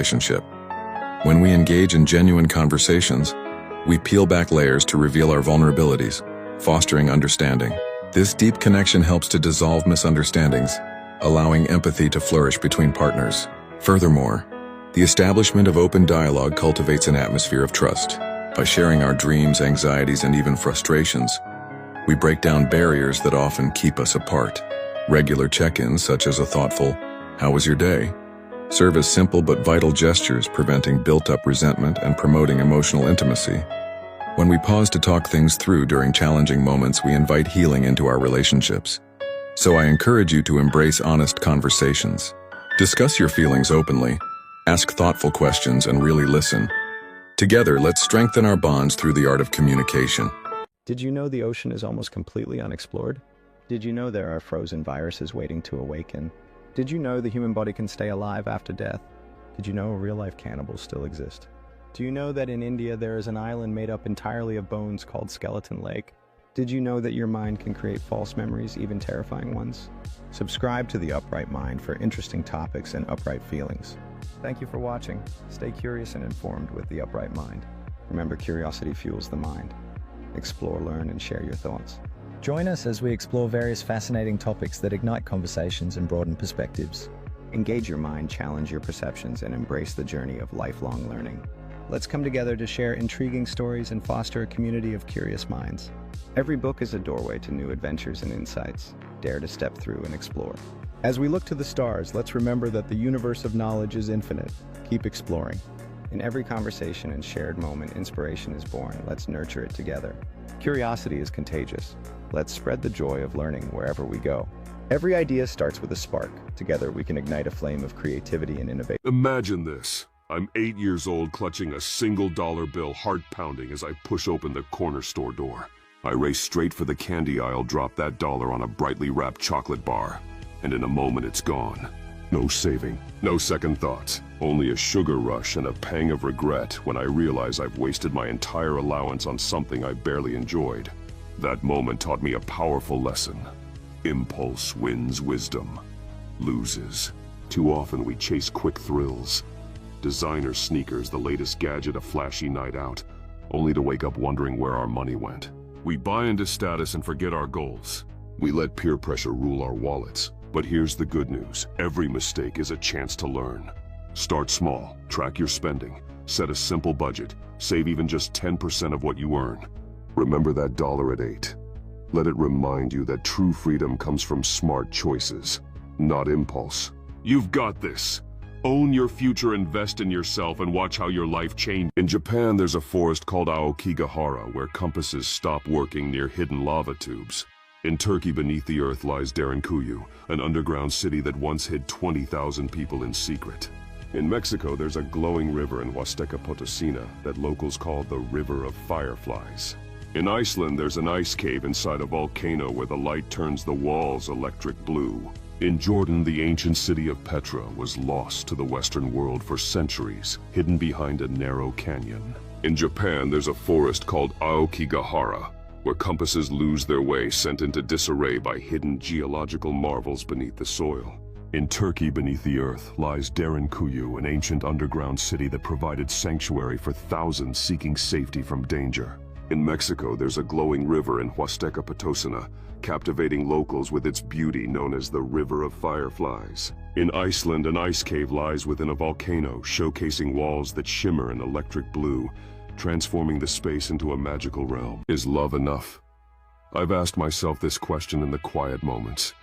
relationship. When we engage in genuine conversations, we peel back layers to reveal our vulnerabilities, fostering understanding. This deep connection helps to dissolve misunderstandings, allowing empathy to flourish between partners. Furthermore, the establishment of open dialogue cultivates an atmosphere of trust. By sharing our dreams, anxieties, and even frustrations, we break down barriers that often keep us apart. Regular check-ins, such as a thoughtful, "How was your day?" serve as simple but vital gestures, preventing built-up resentment and promoting emotional intimacy. When we pause to talk things through during challenging moments, we invite healing into our relationships. So I encourage you to embrace honest conversations. Discuss your feelings openly, ask thoughtful questions, and really listen. Together, let's strengthen our bonds through the art of communication. Did you know the ocean is almost completely unexplored? Did you know there are frozen viruses waiting to awaken? Did you know the human body can stay alive after death? Did you know real-life cannibals still exist? Do you know that in India there is an island made up entirely of bones called Skeleton Lake? Did you know that your mind can create false memories, even terrifying ones? Subscribe to The Upright Mind for interesting topics and upright feelings. Thank you for watching. Stay curious and informed with The Upright Mind. Remember, curiosity fuels the mind. Explore, learn, and share your thoughts. Join us as we explore various fascinating topics that ignite conversations and broaden perspectives. Engage your mind, challenge your perceptions, and embrace the journey of lifelong learning. Let's come together to share intriguing stories and foster a community of curious minds. Every book is a doorway to new adventures and insights. Dare to step through and explore. As we look to the stars, let's remember that the universe of knowledge is infinite. Keep exploring. In every conversation and shared moment, inspiration is born. Let's nurture it together. Curiosity is contagious. Let's spread the joy of learning wherever we go. Every idea starts with a spark. Together, we can ignite a flame of creativity and innovation. Imagine this. I'm 8 years old, clutching a single dollar bill, heart pounding as I push open the corner store door. I race straight for the candy aisle, drop that dollar on a brightly wrapped chocolate bar, and in a moment it's gone. No saving, no second thoughts, only a sugar rush and a pang of regret when I realize I've wasted my entire allowance on something I barely enjoyed. That moment taught me a powerful lesson. Impulse wins wisdom, loses. Too often we chase quick thrills. Designer sneakers, the latest gadget, a flashy night out, only to wake up wondering where our money went. We buy into status and forget our goals. We let peer pressure rule our wallets. But here's the good news. Every mistake is a chance to learn. Start small, track your spending, set a simple budget, save even just 10% of what you earn. Remember that dollar at 8. Let it remind you that true freedom comes from smart choices, not impulse. You've got this. Own your future, invest in yourself, and watch how your life changes. In Japan, there's a forest called Aokigahara where compasses stop working near hidden lava tubes. In Turkey, beneath the earth, lies Derinkuyu, an underground city that once hid 20,000 people in secret. In Mexico, there's a glowing river in Huasteca Potosina that locals call the River of Fireflies. In Iceland, there's an ice cave inside a volcano where the light turns the walls electric blue. In Jordan, the ancient city of Petra was lost to the Western world for centuries, hidden behind a narrow canyon. In Japan, there's a forest called Aokigahara, where compasses lose their way, sent into disarray by hidden geological marvels beneath the soil. In Turkey, beneath the earth, lies Derinkuyu, an ancient underground city that provided sanctuary for thousands seeking safety from danger. In Mexico, there's a glowing river in Huasteca Potosina, captivating locals with its beauty known as the River of Fireflies. In Iceland, an ice cave lies within a volcano, showcasing walls that shimmer in electric blue, transforming the space into a magical realm. Is love enough? I've asked myself this question in the quiet moments.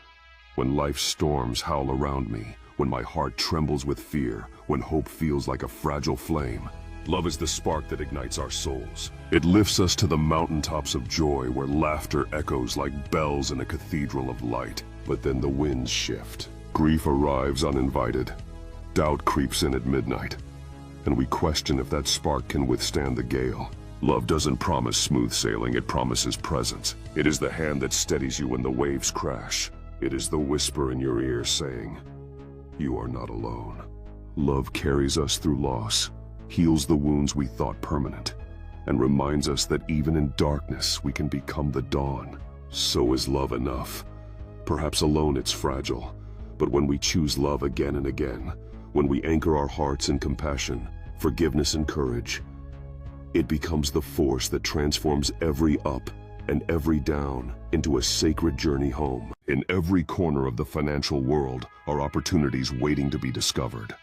When life's storms howl around me, when my heart trembles with fear, when hope feels like a fragile flame. Love is the spark that ignites our souls. It lifts us to the mountaintops of joy where laughter echoes like bells in a cathedral of light. But then the winds shift. Grief arrives uninvited. Doubt creeps in at midnight. And we question if that spark can withstand the gale. Love doesn't promise smooth sailing, it promises presence. It is the hand that steadies you when the waves crash. It is the whisper in your ear saying, "You are not alone." Love carries us through loss, heals the wounds we thought permanent, and reminds us that even in darkness we can become the dawn. So is love enough? Perhaps alone it's fragile, but when we choose love again and again, When we anchor our hearts in compassion, forgiveness and courage, it becomes the force that transforms every up and every down into a sacred journey home. In every corner of the financial world are opportunities waiting to be discovered.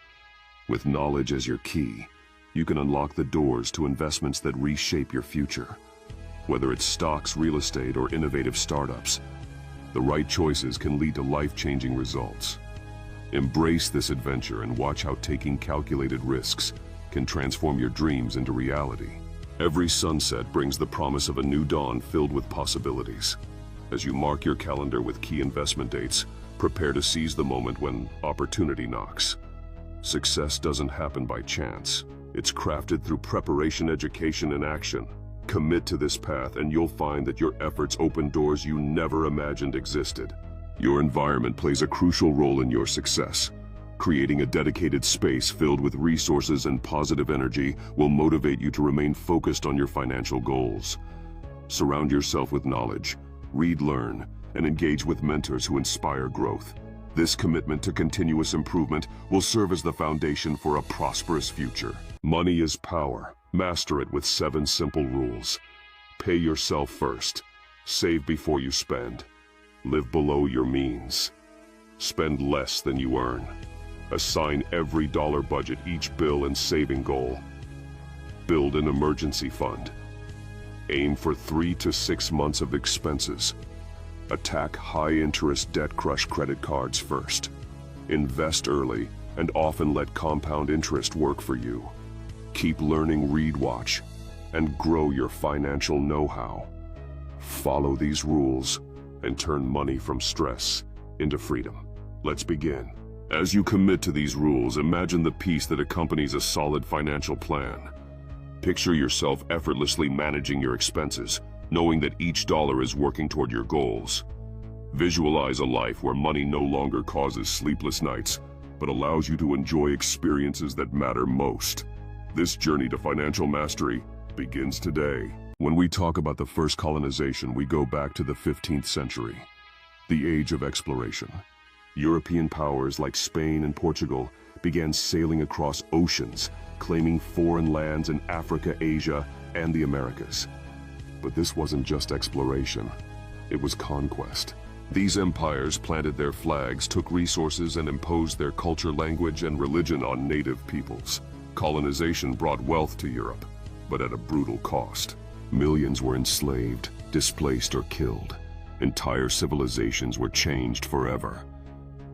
With knowledge as your key, you can unlock the doors to investments that reshape your future. Whether it's stocks, real estate, or innovative startups, the right choices can lead to life-changing results. Embrace this adventure and watch how taking calculated risks can transform your dreams into reality. Every sunset brings the promise of a new dawn filled with possibilities. As you mark your calendar with key investment dates, prepare to seize the moment when opportunity knocks. Success doesn't happen by chance. It's crafted through preparation, education, and action. Commit to this path and you'll find that your efforts open doors you never imagined existed. Your environment plays a crucial role in your success. Creating a dedicated space filled with resources and positive energy will motivate you to remain focused on your financial goals. Surround yourself with knowledge, read, learn, and engage with mentors who inspire growth. This commitment to continuous improvement will serve as the foundation for a prosperous future. Money is power. Master it with 7 simple rules. Pay yourself first. Save before you spend. Live below your means. Spend less than you earn. Assign every dollar budget each bill and saving goal. Build an emergency fund. Aim for 3 to 6 months of expenses. Attack high-interest debt crush credit cards first. Invest early and often let compound interest work for you. Keep learning, read, watch, and grow your financial know-how. Follow these rules and turn money from stress into freedom. Let's begin. As you commit to these rules, imagine the peace that accompanies a solid financial plan. Picture yourself effortlessly managing your expenses, knowing that each dollar is working toward your goals. Visualize a life where money no longer causes sleepless nights, but allows you to enjoy experiences that matter most. This journey to financial mastery begins today. When we talk about the first colonization, we go back to the 15th century, the age of exploration. European powers like Spain and Portugal began sailing across oceans, claiming foreign lands in Africa, Asia, and the Americas. But this wasn't just exploration, it was conquest. These empires planted their flags, took resources, and imposed their culture, language, and religion on native peoples. Colonization brought wealth to Europe, but at a brutal cost. Millions were enslaved, displaced, or killed. Entire civilizations were changed forever.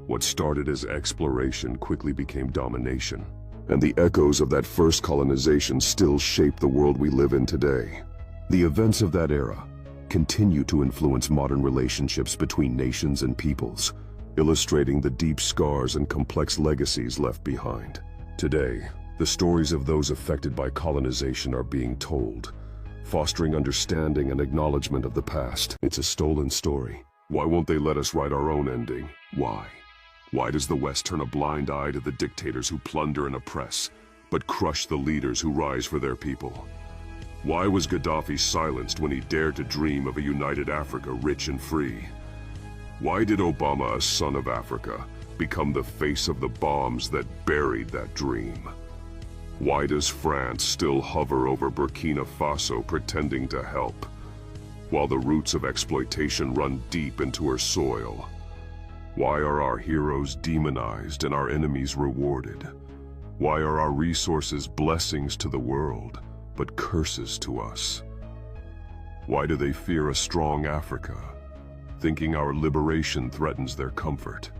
What started as exploration quickly became domination, and the echoes of that first colonization still shape the world we live in today. The events of that era continue to influence modern relationships between nations and peoples, illustrating the deep scars and complex legacies left behind. Today, the stories of those affected by colonization are being told, fostering understanding and acknowledgement of the past. It's a stolen story. Why won't they let us write our own ending? Why? Why does the West turn a blind eye to the dictators who plunder and oppress, but crush the leaders who rise for their people? Why was Gaddafi silenced when he dared to dream of a united Africa, rich and free? Why did Obama, a son of Africa, become the face of the bombs that buried that dream? Why does France still hover over Burkina Faso pretending to help, while the roots of exploitation run deep into her soil? Why are our heroes demonized and our enemies rewarded? Why are our resources blessings to the world, but curses to us? Why do they fear a strong Africa, thinking our liberation threatens their comfort?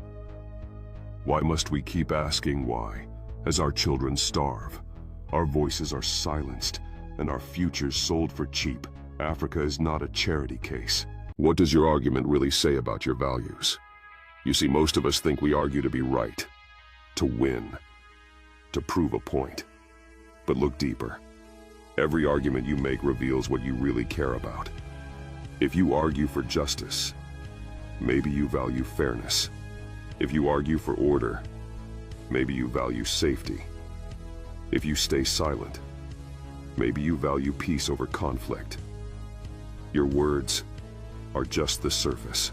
Why must we keep asking why, as our children starve, our voices are silenced, and our futures sold for cheap? Africa is not a charity case. What does your argument really say about your values? You see, most of us think we argue to be right, to win, to prove a point. But look deeper. Every argument you make reveals what you really care about. If you argue for justice, maybe you value fairness. If you argue for order, maybe you value safety. If you stay silent, maybe you value peace over conflict. Your words are just the surface.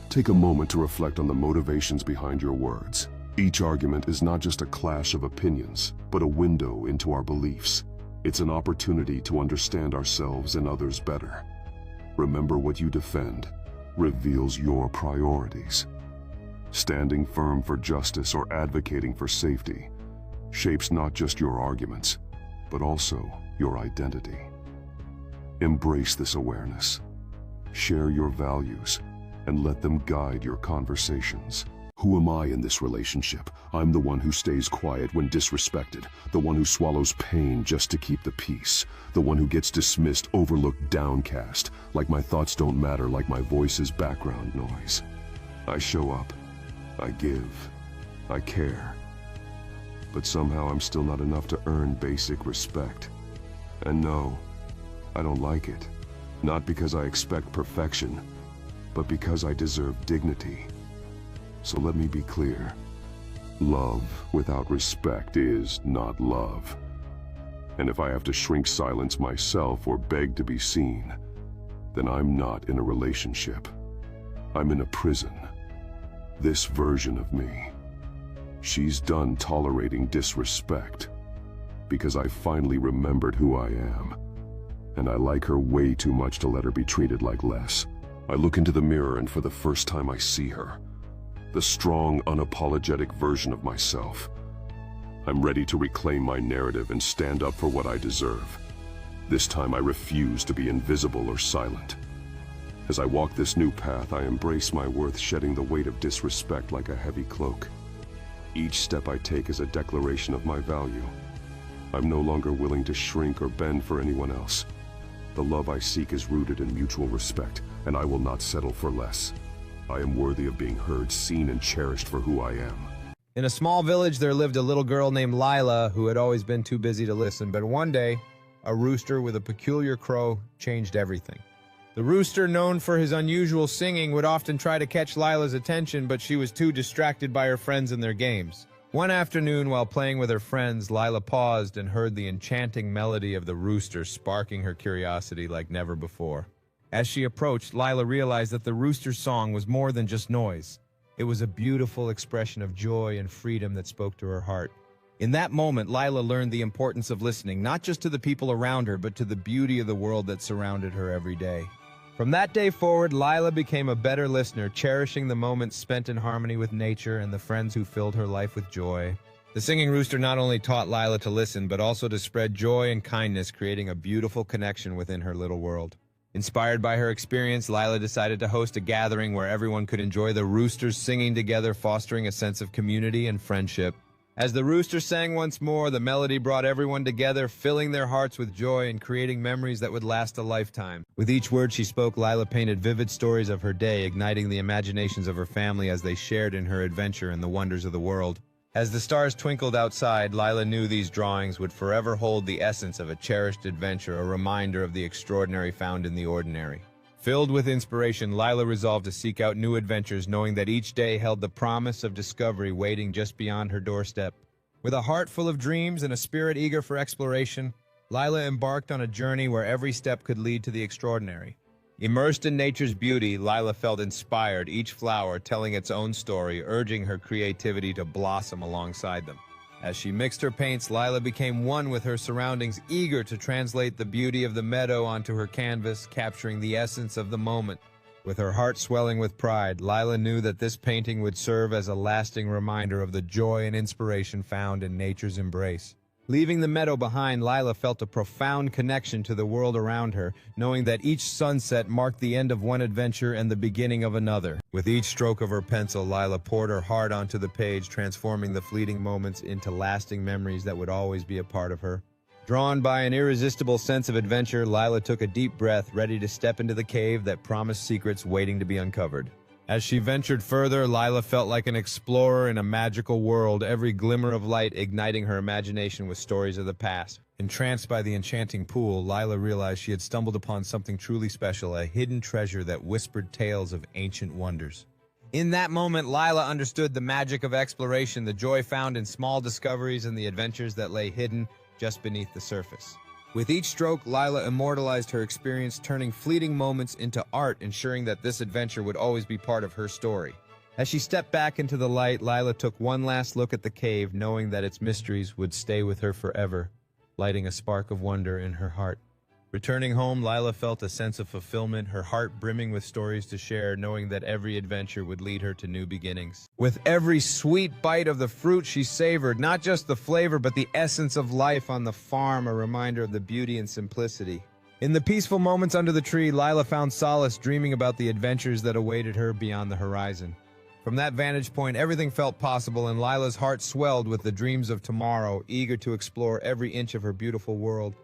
Take a moment to reflect on the motivations behind your words. Each argument is not just a clash of opinions, but a window into our beliefs. It's an opportunity to understand ourselves and others better. Remember, what you defend reveals your priorities. Standing firm for justice or advocating for safety shapes not just your arguments, but also your identity. Embrace this awareness. Share your values and let them guide your conversations. Who am I in this relationship? I'm the one who stays quiet when disrespected, the one who swallows pain just to keep the peace, the one who gets dismissed, overlooked, downcast, like my thoughts don't matter, like my voice is background noise. I show up, I give, I care. But somehow I'm still not enough to earn basic respect. And no, I don't like it. Not because I expect perfection, but because I deserve dignity. So let me be clear. Love without respect is not love. And if I have to shrink silence myself or beg to be seen, then I'm not in a relationship. I'm in a prison. This version of me. She's done tolerating disrespect because I finally remembered who I am. And I like her way too much to let her be treated like less. I look into the mirror and for the first time I see her. The strong, unapologetic version of myself. I'm ready to reclaim my narrative and stand up for what I deserve. This time I refuse to be invisible or silent. As I walk this new path, I embrace my worth, shedding the weight of disrespect like a heavy cloak. Each step I take is a declaration of my value. I'm no longer willing to shrink or bend for anyone else. The love I seek is rooted in mutual respect, and I will not settle for less. I am worthy of being heard, seen, and cherished for who I am. In a small village, there lived a little girl named Lila who had always been too busy to listen, but one day, a rooster with a peculiar crow changed everything. The rooster, known for his unusual singing, would often try to catch Lila's attention, but she was too distracted by her friends and their games. One afternoon, while playing with her friends, Lila paused and heard the enchanting melody of the rooster, sparking her curiosity like never before. As she approached, Lila realized that the rooster's song was more than just noise. It was a beautiful expression of joy and freedom that spoke to her heart. In that moment, Lila learned the importance of listening, not just to the people around her, but to the beauty of the world that surrounded her every day. From that day forward, Lila became a better listener, cherishing the moments spent in harmony with nature and the friends who filled her life with joy. The singing rooster not only taught Lila to listen, but also to spread joy and kindness, creating a beautiful connection within her little world. Inspired by her experience, Lila decided to host a gathering where everyone could enjoy the roosters singing together, fostering a sense of community and friendship. As the rooster sang once more, the melody brought everyone together, filling their hearts with joy and creating memories that would last a lifetime. With each word she spoke, Lila painted vivid stories of her day, igniting the imaginations of her family as they shared in her adventure and the wonders of the world. As the stars twinkled outside, Lila knew these drawings would forever hold the essence of a cherished adventure, a reminder of the extraordinary found in the ordinary. Filled with inspiration, Lila resolved to seek out new adventures, knowing that each day held the promise of discovery waiting just beyond her doorstep. With a heart full of dreams and a spirit eager for exploration, Lila embarked on a journey where every step could lead to the extraordinary. Immersed in nature's beauty, Lila felt inspired, each flower telling its own story, urging her creativity to blossom alongside them. As she mixed her paints, Lila became one with her surroundings, eager to translate the beauty of the meadow onto her canvas, capturing the essence of the moment. With her heart swelling with pride, Lila knew that this painting would serve as a lasting reminder of the joy and inspiration found in nature's embrace. Leaving the meadow behind, Lila felt a profound connection to the world around her, knowing that each sunset marked the end of one adventure and the beginning of another. With each stroke of her pencil, Lila poured her heart onto the page, transforming the fleeting moments into lasting memories that would always be a part of her. Drawn by an irresistible sense of adventure, Lila took a deep breath, ready to step into the cave that promised secrets waiting to be uncovered. As she ventured further, Lila felt like an explorer in a magical world, every glimmer of light igniting her imagination with stories of the past. Entranced by the enchanting pool, Lila realized she had stumbled upon something truly special, a hidden treasure that whispered tales of ancient wonders. In that moment, Lila understood the magic of exploration, the joy found in small discoveries and the adventures that lay hidden just beneath the surface. With each stroke, Lila immortalized her experience, turning fleeting moments into art, ensuring that this adventure would always be part of her story. As she stepped back into the light, Lila took one last look at the cave, knowing that its mysteries would stay with her forever, lighting a spark of wonder in her heart. Returning home, Lila felt a sense of fulfillment, her heart brimming with stories to share, knowing that every adventure would lead her to new beginnings. With every sweet bite of the fruit she savored, not just the flavor, but the essence of life on the farm, a reminder of the beauty and simplicity. In the peaceful moments under the tree, Lila found solace dreaming about the adventures that awaited her beyond the horizon. From that vantage point, everything felt possible, and Lila's heart swelled with the dreams of tomorrow, eager to explore every inch of her beautiful world.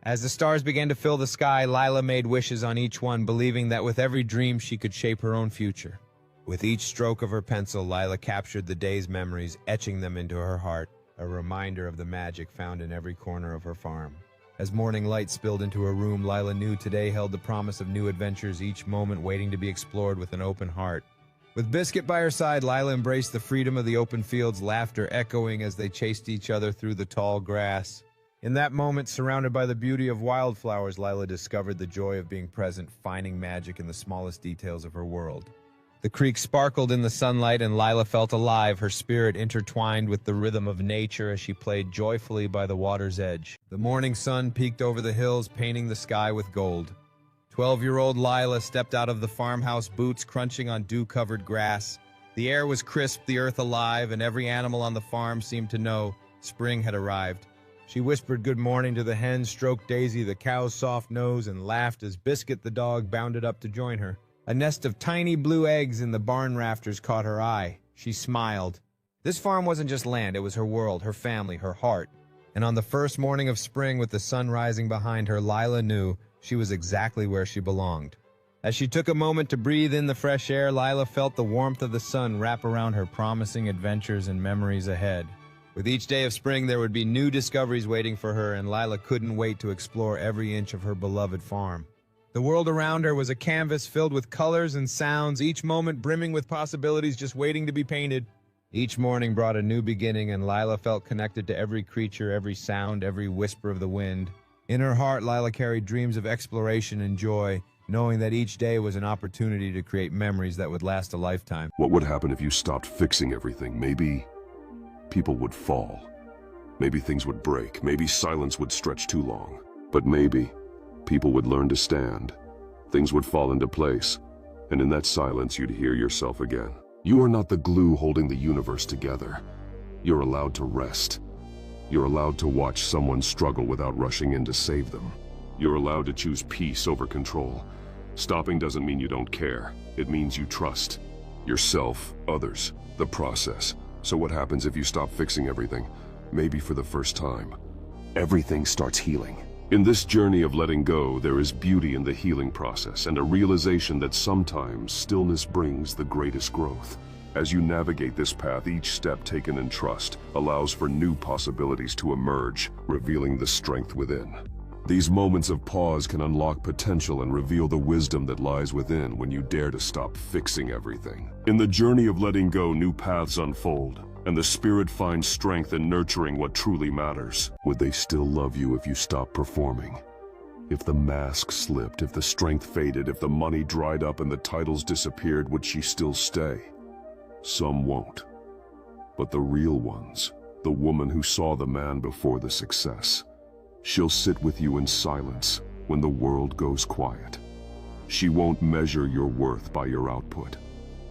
As the stars began to fill the sky, Lila made wishes on each one, believing that with every dream she could shape her own future. With each stroke of her pencil, Lila captured the day's memories, etching them into her heart, a reminder of the magic found in every corner of her farm. As morning light spilled into her room, Lila knew today held the promise of new adventures, each moment waiting to be explored with an open heart. With Biscuit by her side, Lila embraced the freedom of the open fields, laughter echoing as they chased each other through the tall grass. In that moment, surrounded by the beauty of wildflowers, Lila discovered the joy of being present, finding magic in the smallest details of her world. The creek sparkled in the sunlight, and Lila felt alive, her spirit intertwined with the rhythm of nature as she played joyfully by the water's edge. The morning sun peeked over the hills, painting the sky with gold. 12-year-old Lila stepped out of the farmhouse, boots crunching on dew-covered grass. The air was crisp, the earth alive, and every animal on the farm seemed to know spring had arrived. She whispered good morning to the hens, stroked Daisy, the cow's soft nose, and laughed as Biscuit the dog bounded up to join her. A nest of tiny blue eggs in the barn rafters caught her eye. She smiled. This farm wasn't just land, it was her world, her family, her heart. And on the first morning of spring, with the sun rising behind her, Lila knew she was exactly where she belonged. As she took a moment to breathe in the fresh air, Lila felt the warmth of the sun wrap around her, promising adventures and memories ahead. With each day of spring, there would be new discoveries waiting for her, and Lila couldn't wait to explore every inch of her beloved farm. The world around her was a canvas filled with colors and sounds, each moment brimming with possibilities just waiting to be painted. Each morning brought a new beginning, and Lila felt connected to every creature, every sound, every whisper of the wind. In her heart, Lila carried dreams of exploration and joy, knowing that each day was an opportunity to create memories that would last a lifetime. What would happen if you stopped fixing everything? Maybe people would fall. Maybe things would break. Maybe silence would stretch too long. But maybe people would learn to stand. Things would fall into place. And in that silence, you'd hear yourself again. You are not the glue holding the universe together. You're allowed to rest. You're allowed to watch someone struggle without rushing in to save them. You're allowed to choose peace over control. Stopping doesn't mean you don't care. It means you trust yourself, others, the process. So what happens if you stop fixing everything? Maybe for the first time, everything starts healing. In this journey of letting go, there is beauty in the healing process and a realization that sometimes stillness brings the greatest growth. As you navigate this path, each step taken in trust allows for new possibilities to emerge, revealing the strength within. These moments of pause can unlock potential and reveal the wisdom that lies within when you dare to stop fixing everything. In the journey of letting go, new paths unfold, and the spirit finds strength in nurturing what truly matters. Would they still love you if you stopped performing? If the mask slipped, if the strength faded, if the money dried up and the titles disappeared, would she still stay? Some won't. But the real ones, the woman who saw the man before the success, she'll sit with you in silence when the world goes quiet. She won't measure your worth by your output.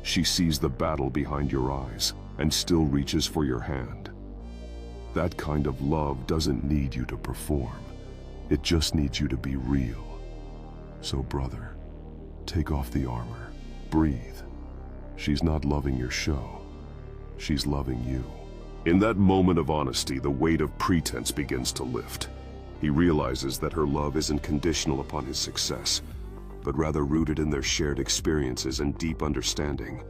She sees the battle behind your eyes and still reaches for your hand. That kind of love doesn't need you to perform. It just needs you to be real. So brother, take off the armor, breathe. She's not loving your show. She's loving you. In that moment of honesty, the weight of pretense begins to lift. He realizes that her love isn't conditional upon his success, but rather rooted in their shared experiences and deep understanding.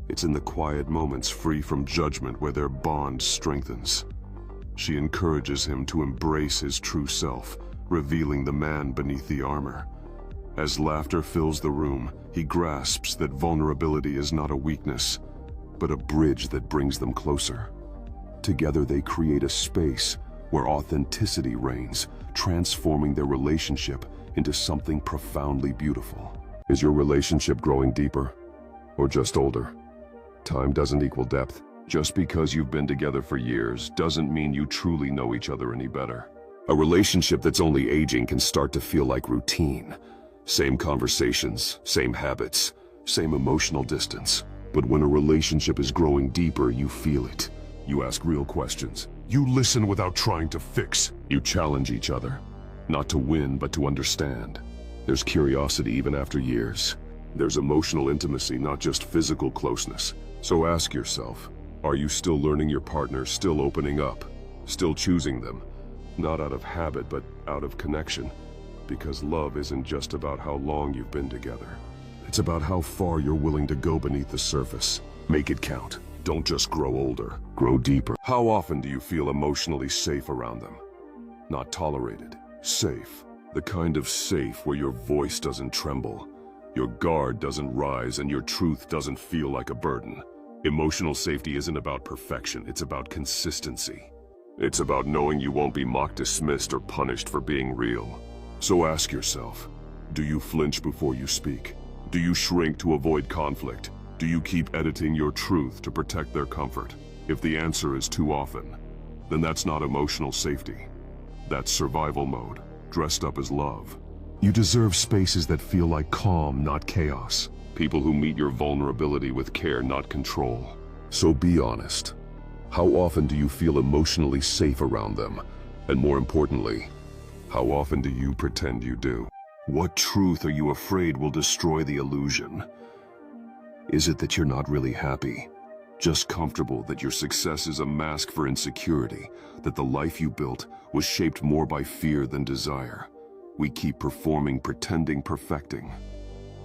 It's in the quiet moments free from judgment where their bond strengthens. She encourages him to embrace his true self, revealing the man beneath the armor. As laughter fills the room, he grasps that vulnerability is not a weakness, but a bridge that brings them closer. Together they create a space where authenticity reigns, transforming their relationship into something profoundly beautiful. Is your relationship growing deeper, or just older? Time doesn't equal depth. Just because you've been together for years doesn't mean you truly know each other any better. A relationship that's only aging can start to feel like routine. Same conversations, same habits, same emotional distance. But when a relationship is growing deeper, you feel it. You ask real questions. You listen without trying to fix. You challenge each other. Not to win, but to understand. There's curiosity even after years. There's emotional intimacy, not just physical closeness. So ask yourself, are you still learning your partner, still opening up, still choosing them? Not out of habit, but out of connection. Because love isn't just about how long you've been together. It's about how far you're willing to go beneath the surface. Make it count. Don't just grow older, grow deeper. How often do you feel emotionally safe around them? Not tolerated, safe. The kind of safe where your voice doesn't tremble, your guard doesn't rise, and your truth doesn't feel like a burden. Emotional safety isn't about perfection, it's about consistency. It's about knowing you won't be mocked, dismissed, or punished for being real. So ask yourself, do you flinch before you speak? Do you shrink to avoid conflict? Do you keep editing your truth to protect their comfort? If the answer is too often, then that's not emotional safety. That's survival mode, dressed up as love. You deserve spaces that feel like calm, not chaos. People who meet your vulnerability with care, not control. So be honest. How often do you feel emotionally safe around them? And more importantly, how often do you pretend you do? What truth are you afraid will destroy the illusion? Is it that you're not really happy? Just comfortable that your success is a mask for insecurity, that the life you built was shaped more by fear than desire? We keep performing, pretending, perfecting.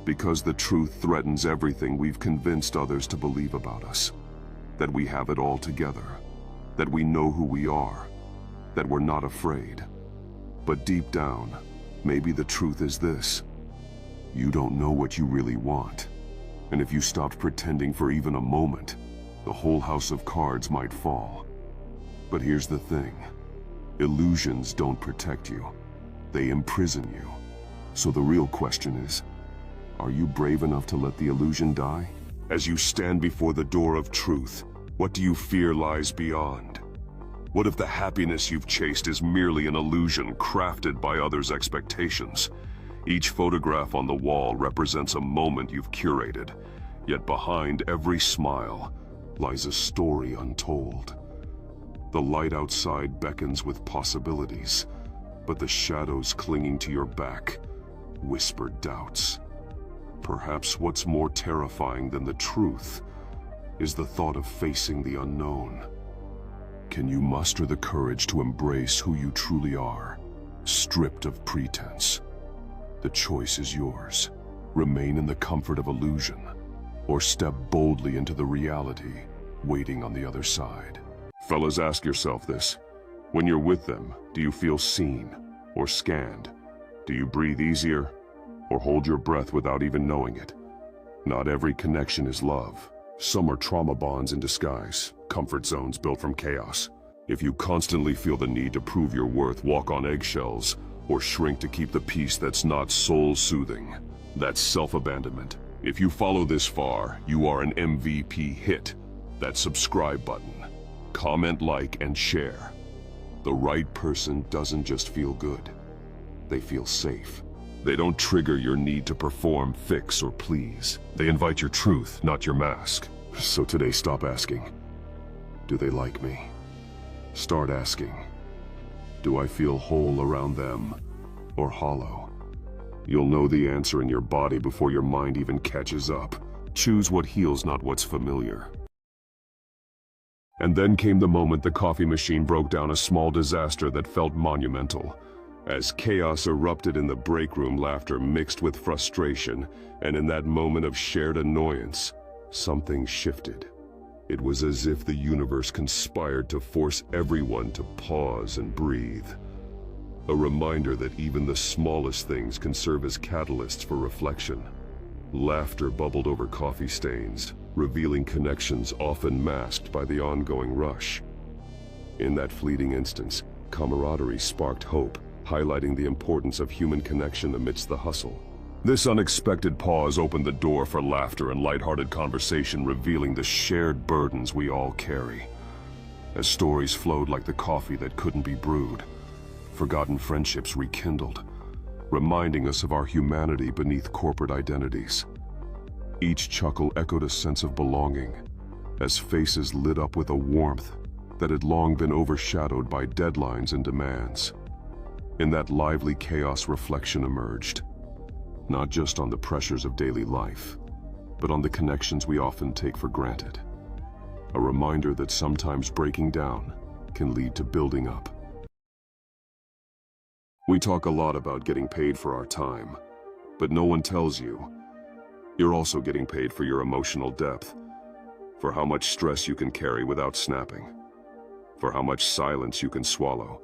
Because the truth threatens everything we've convinced others to believe about us. That we have it all together. That we know who we are. That we're not afraid. But deep down, maybe the truth is this. You don't know what you really want. And if you stopped pretending for even a moment, the whole house of cards might fall. But here's the thing. Illusions don't protect you. They imprison you. So the real question is, are you brave enough to let the illusion die? As you stand before the door of truth, what do you fear lies beyond? What if the happiness you've chased is merely an illusion crafted by others' expectations? Each photograph on the wall represents a moment you've curated, yet behind every smile lies a story untold. The light outside beckons with possibilities, but the shadows clinging to your back whisper doubts. Perhaps what's more terrifying than the truth is the thought of facing the unknown. Can you muster the courage to embrace who you truly are, stripped of pretense? The choice is yours. Remain in the comfort of illusion, or step boldly into the reality waiting on the other side. Fellas, ask yourself this. When you're with them, do you feel seen or scanned? Do you breathe easier or hold your breath without even knowing it? Not every connection is love. Some are trauma bonds in disguise, comfort zones built from chaos. If you constantly feel the need to prove your worth, walk on eggshells, or shrink to keep the peace that's not soul-soothing, that's self-abandonment. If you follow this far, you are an MVP hit. That subscribe button. Comment, like, and share. The right person doesn't just feel good. They feel safe. They don't trigger your need to perform, fix, or please. They invite your truth, not your mask. So today, stop asking, do they like me? Start asking, do I feel whole around them or hollow? You'll know the answer in your body before your mind even catches up. Choose what heals, not what's familiar. And then came the moment the coffee machine broke down, a small disaster that felt monumental. As chaos erupted in the break room, laughter mixed with frustration, and in that moment of shared annoyance, something shifted. It was as if the universe conspired to force everyone to pause and breathe. A reminder that even the smallest things can serve as catalysts for reflection. Laughter bubbled over coffee stains, revealing connections often masked by the ongoing rush. In that fleeting instance, camaraderie sparked hope, highlighting the importance of human connection amidst the hustle. This unexpected pause opened the door for laughter and lighthearted conversation, revealing the shared burdens we all carry. As stories flowed like the coffee that couldn't be brewed, forgotten friendships rekindled, reminding us of our humanity beneath corporate identities. Each chuckle echoed a sense of belonging, as faces lit up with a warmth that had long been overshadowed by deadlines and demands. In that lively chaos, reflection emerged, not just on the pressures of daily life, but on the connections we often take for granted. A reminder that sometimes breaking down can lead to building up. We talk a lot about getting paid for our time, but no one tells you you're also getting paid for your emotional depth, for how much stress you can carry without snapping, for how much silence you can swallow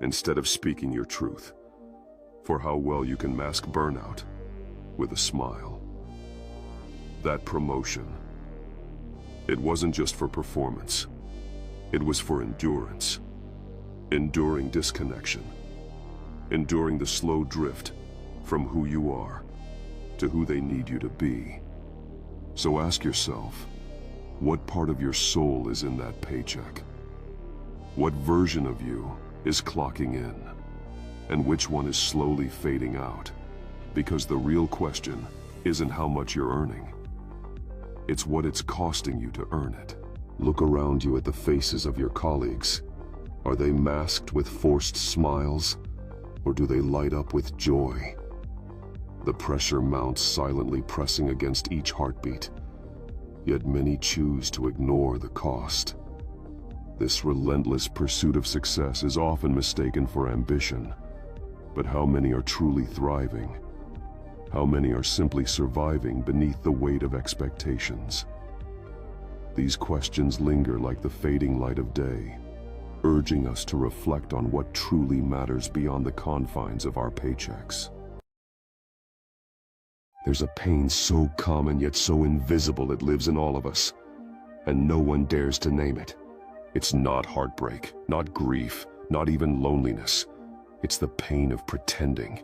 instead of speaking your truth, for how well you can mask burnout with a smile. That promotion, it wasn't just for performance, it was for endurance, enduring disconnection, enduring the slow drift from who you are to who they need you to be. So ask yourself, what part of your soul is in that paycheck? What version of you is clocking in? And which one is slowly fading out? Because the real question isn't how much you're earning. It's what it's costing you to earn it. Look around you at the faces of your colleagues. Are they masked with forced smiles, or do they light up with joy? The pressure mounts, silently pressing against each heartbeat, yet many choose to ignore the cost. This relentless pursuit of success is often mistaken for ambition, but how many are truly thriving? How many are simply surviving beneath the weight of expectations? These questions linger like the fading light of day, urging us to reflect on what truly matters beyond the confines of our paychecks. There's a pain so common yet so invisible it lives in all of us, and no one dares to name it. It's not heartbreak, not grief, not even loneliness. It's the pain of pretending.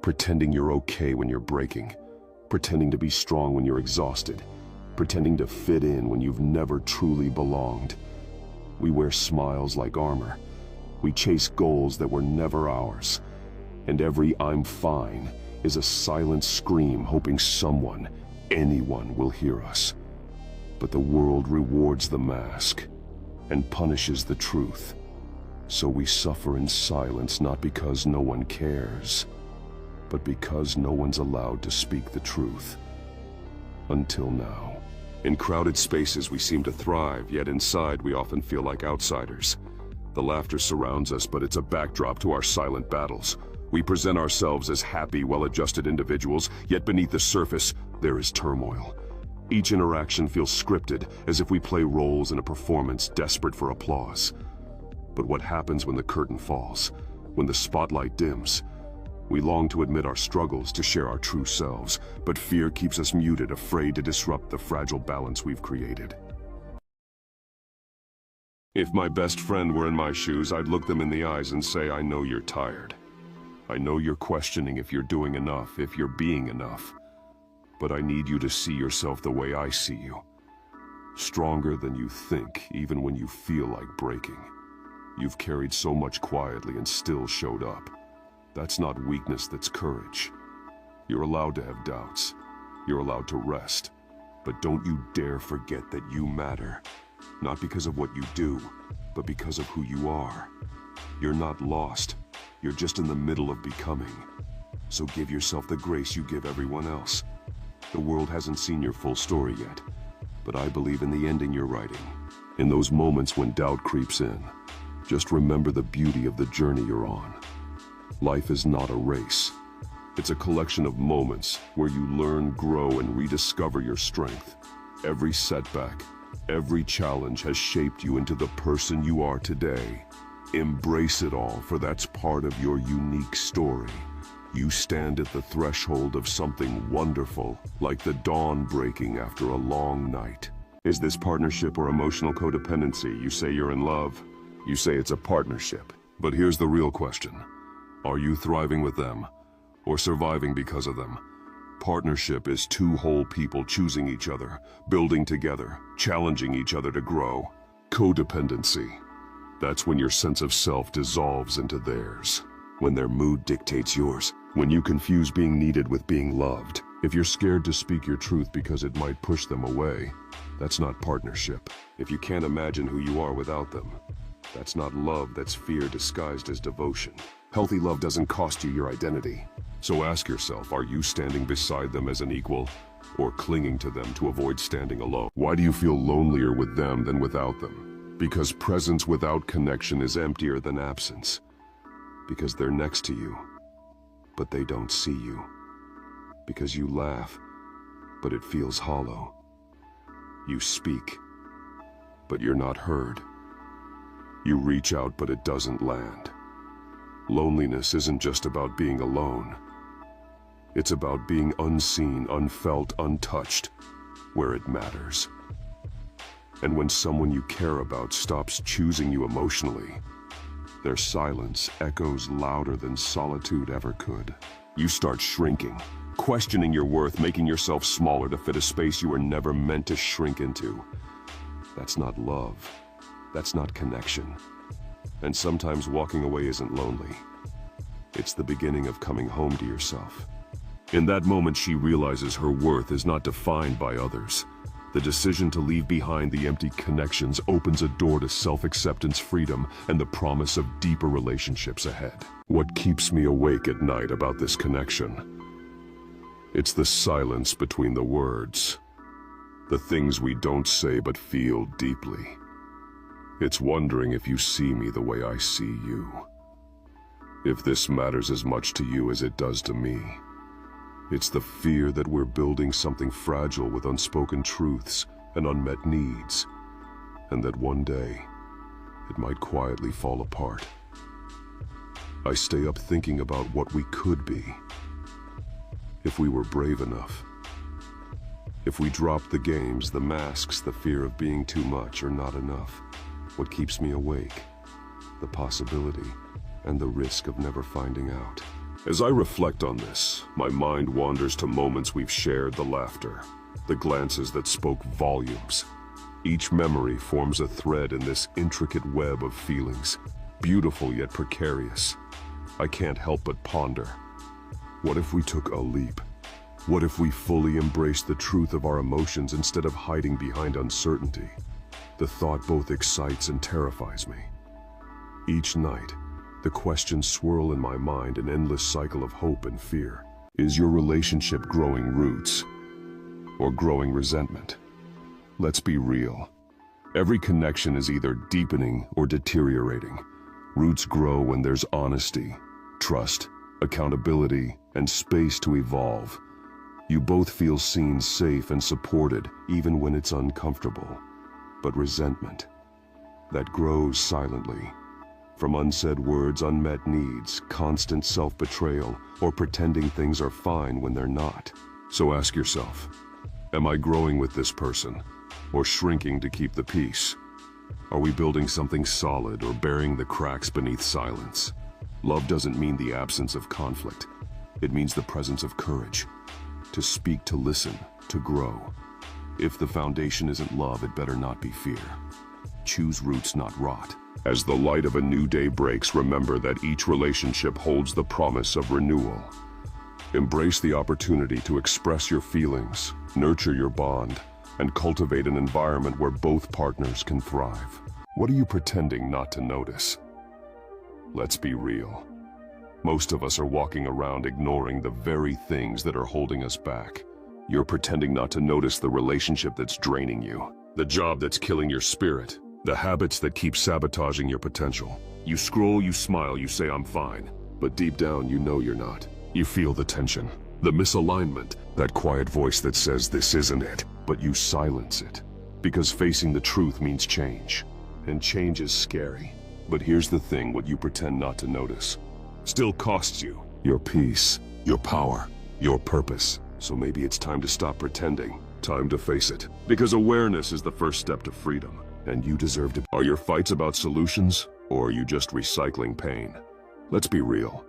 Pretending you're okay when you're breaking. Pretending to be strong when you're exhausted. Pretending to fit in when you've never truly belonged. We wear smiles like armor. We chase goals that were never ours. And every "I'm fine" is a silent scream hoping someone, anyone, will hear us. But the world rewards the mask and punishes the truth. So we suffer in silence, not because no one cares, but because no one's allowed to speak the truth. Until now. In crowded spaces we seem to thrive, yet inside we often feel like outsiders. The laughter surrounds us, but it's a backdrop to our silent battles. We present ourselves as happy, well-adjusted individuals, yet beneath the surface, there is turmoil. Each interaction feels scripted, as if we play roles in a performance desperate for applause. But what happens when the curtain falls, when the spotlight dims? We long to admit our struggles, to share our true selves, but fear keeps us muted, afraid to disrupt the fragile balance we've created. If my best friend were in my shoes, I'd look them in the eyes and say, I know you're tired. I know you're questioning if you're doing enough, if you're being enough. But I need you to see yourself the way I see you. Stronger than you think, even when you feel like breaking. You've carried so much quietly and still showed up. That's not weakness, that's courage. You're allowed to have doubts. You're allowed to rest. But don't you dare forget that you matter. Not because of what you do, but because of who you are. You're not lost. You're just in the middle of becoming. So give yourself the grace you give everyone else. The world hasn't seen your full story yet, but I believe in the ending you're writing. In those moments when doubt creeps in, just remember the beauty of the journey you're on. Life is not a race. It's a collection of moments where you learn, grow, and rediscover your strength. Every setback, every challenge has shaped you into the person you are today. Embrace it all, for that's part of your unique story. You stand at the threshold of something wonderful, like the dawn breaking after a long night. Is this partnership or emotional codependency? You say you're in love. You say it's a partnership. But here's the real question. Are you thriving with them, or surviving because of them? Partnership is two whole people choosing each other, building together, challenging each other to grow. Codependency. That's when your sense of self dissolves into theirs. When their mood dictates yours. When you confuse being needed with being loved. If you're scared to speak your truth because it might push them away, that's not partnership. If you can't imagine who you are without them, that's not love, that's fear disguised as devotion. Healthy love doesn't cost you your identity. So ask yourself, are you standing beside them as an equal, or clinging to them to avoid standing alone? Why do you feel lonelier with them than without them? Because presence without connection is emptier than absence. Because they're next to you, but they don't see you. Because you laugh, but it feels hollow. You speak, but you're not heard. You reach out, but it doesn't land. Loneliness isn't just about being alone. It's about being unseen, unfelt, untouched, where it matters. And when someone you care about stops choosing you emotionally, their silence echoes louder than solitude ever could. You start shrinking, questioning your worth, making yourself smaller to fit a space you were never meant to shrink into. That's not love. That's not connection. And sometimes walking away isn't lonely. It's the beginning of coming home to yourself. In that moment, she realizes her worth is not defined by others. The decision to leave behind the empty connections opens a door to self-acceptance, freedom, and the promise of deeper relationships ahead. What keeps me awake at night about this connection? It's the silence between the words. The things we don't say but feel deeply. It's wondering if you see me the way I see you. If this matters as much to you as it does to me. It's the fear that we're building something fragile with unspoken truths and unmet needs, and that one day it might quietly fall apart. I stay up thinking about what we could be, if we were brave enough. If we dropped the games, the masks, the fear of being too much or not enough. What keeps me awake? The possibility and the risk of never finding out. As I reflect on this, my mind wanders to moments we've shared, the laughter, the glances that spoke volumes. Each memory forms a thread in this intricate web of feelings, beautiful yet precarious. I can't help but ponder. What if we took a leap? What if we fully embraced the truth of our emotions instead of hiding behind uncertainty? The thought both excites and terrifies me. Each night, the questions swirl in my mind, an endless cycle of hope and fear. Is your relationship growing roots or growing resentment? Let's be real. Every connection is either deepening or deteriorating. Roots grow when there's honesty, trust, accountability, and space to evolve. You both feel seen, safe, and supported, even when it's uncomfortable. But resentment, that grows silently. From unsaid words, unmet needs, constant self-betrayal, or pretending things are fine when they're not. So ask yourself, am I growing with this person, or shrinking to keep the peace? Are we building something solid or bearing the cracks beneath silence? Love doesn't mean the absence of conflict. It means the presence of courage. To speak, to listen, to grow. If the foundation isn't love, it better not be fear. Choose roots, not rot. As the light of a new day breaks, remember that each relationship holds the promise of renewal. Embrace the opportunity to express your feelings, nurture your bond, and cultivate an environment where both partners can thrive. What are you pretending not to notice? Let's be real. Most of us are walking around ignoring the very things that are holding us back. You're pretending not to notice the relationship that's draining you, the job that's killing your spirit, the habits that keep sabotaging your potential. You scroll, you smile, you say, I'm fine. But deep down, you know you're not. You feel the tension, the misalignment, that quiet voice that says this isn't it. But you silence it. Because facing the truth means change. And change is scary. But here's the thing, what you pretend not to notice still costs you. Your peace, your power, your purpose. So maybe it's time to stop pretending. Time to face it. Because awareness is the first step to freedom. And you deserve to. Are your fights about solutions, or are you just recycling pain? Let's be real.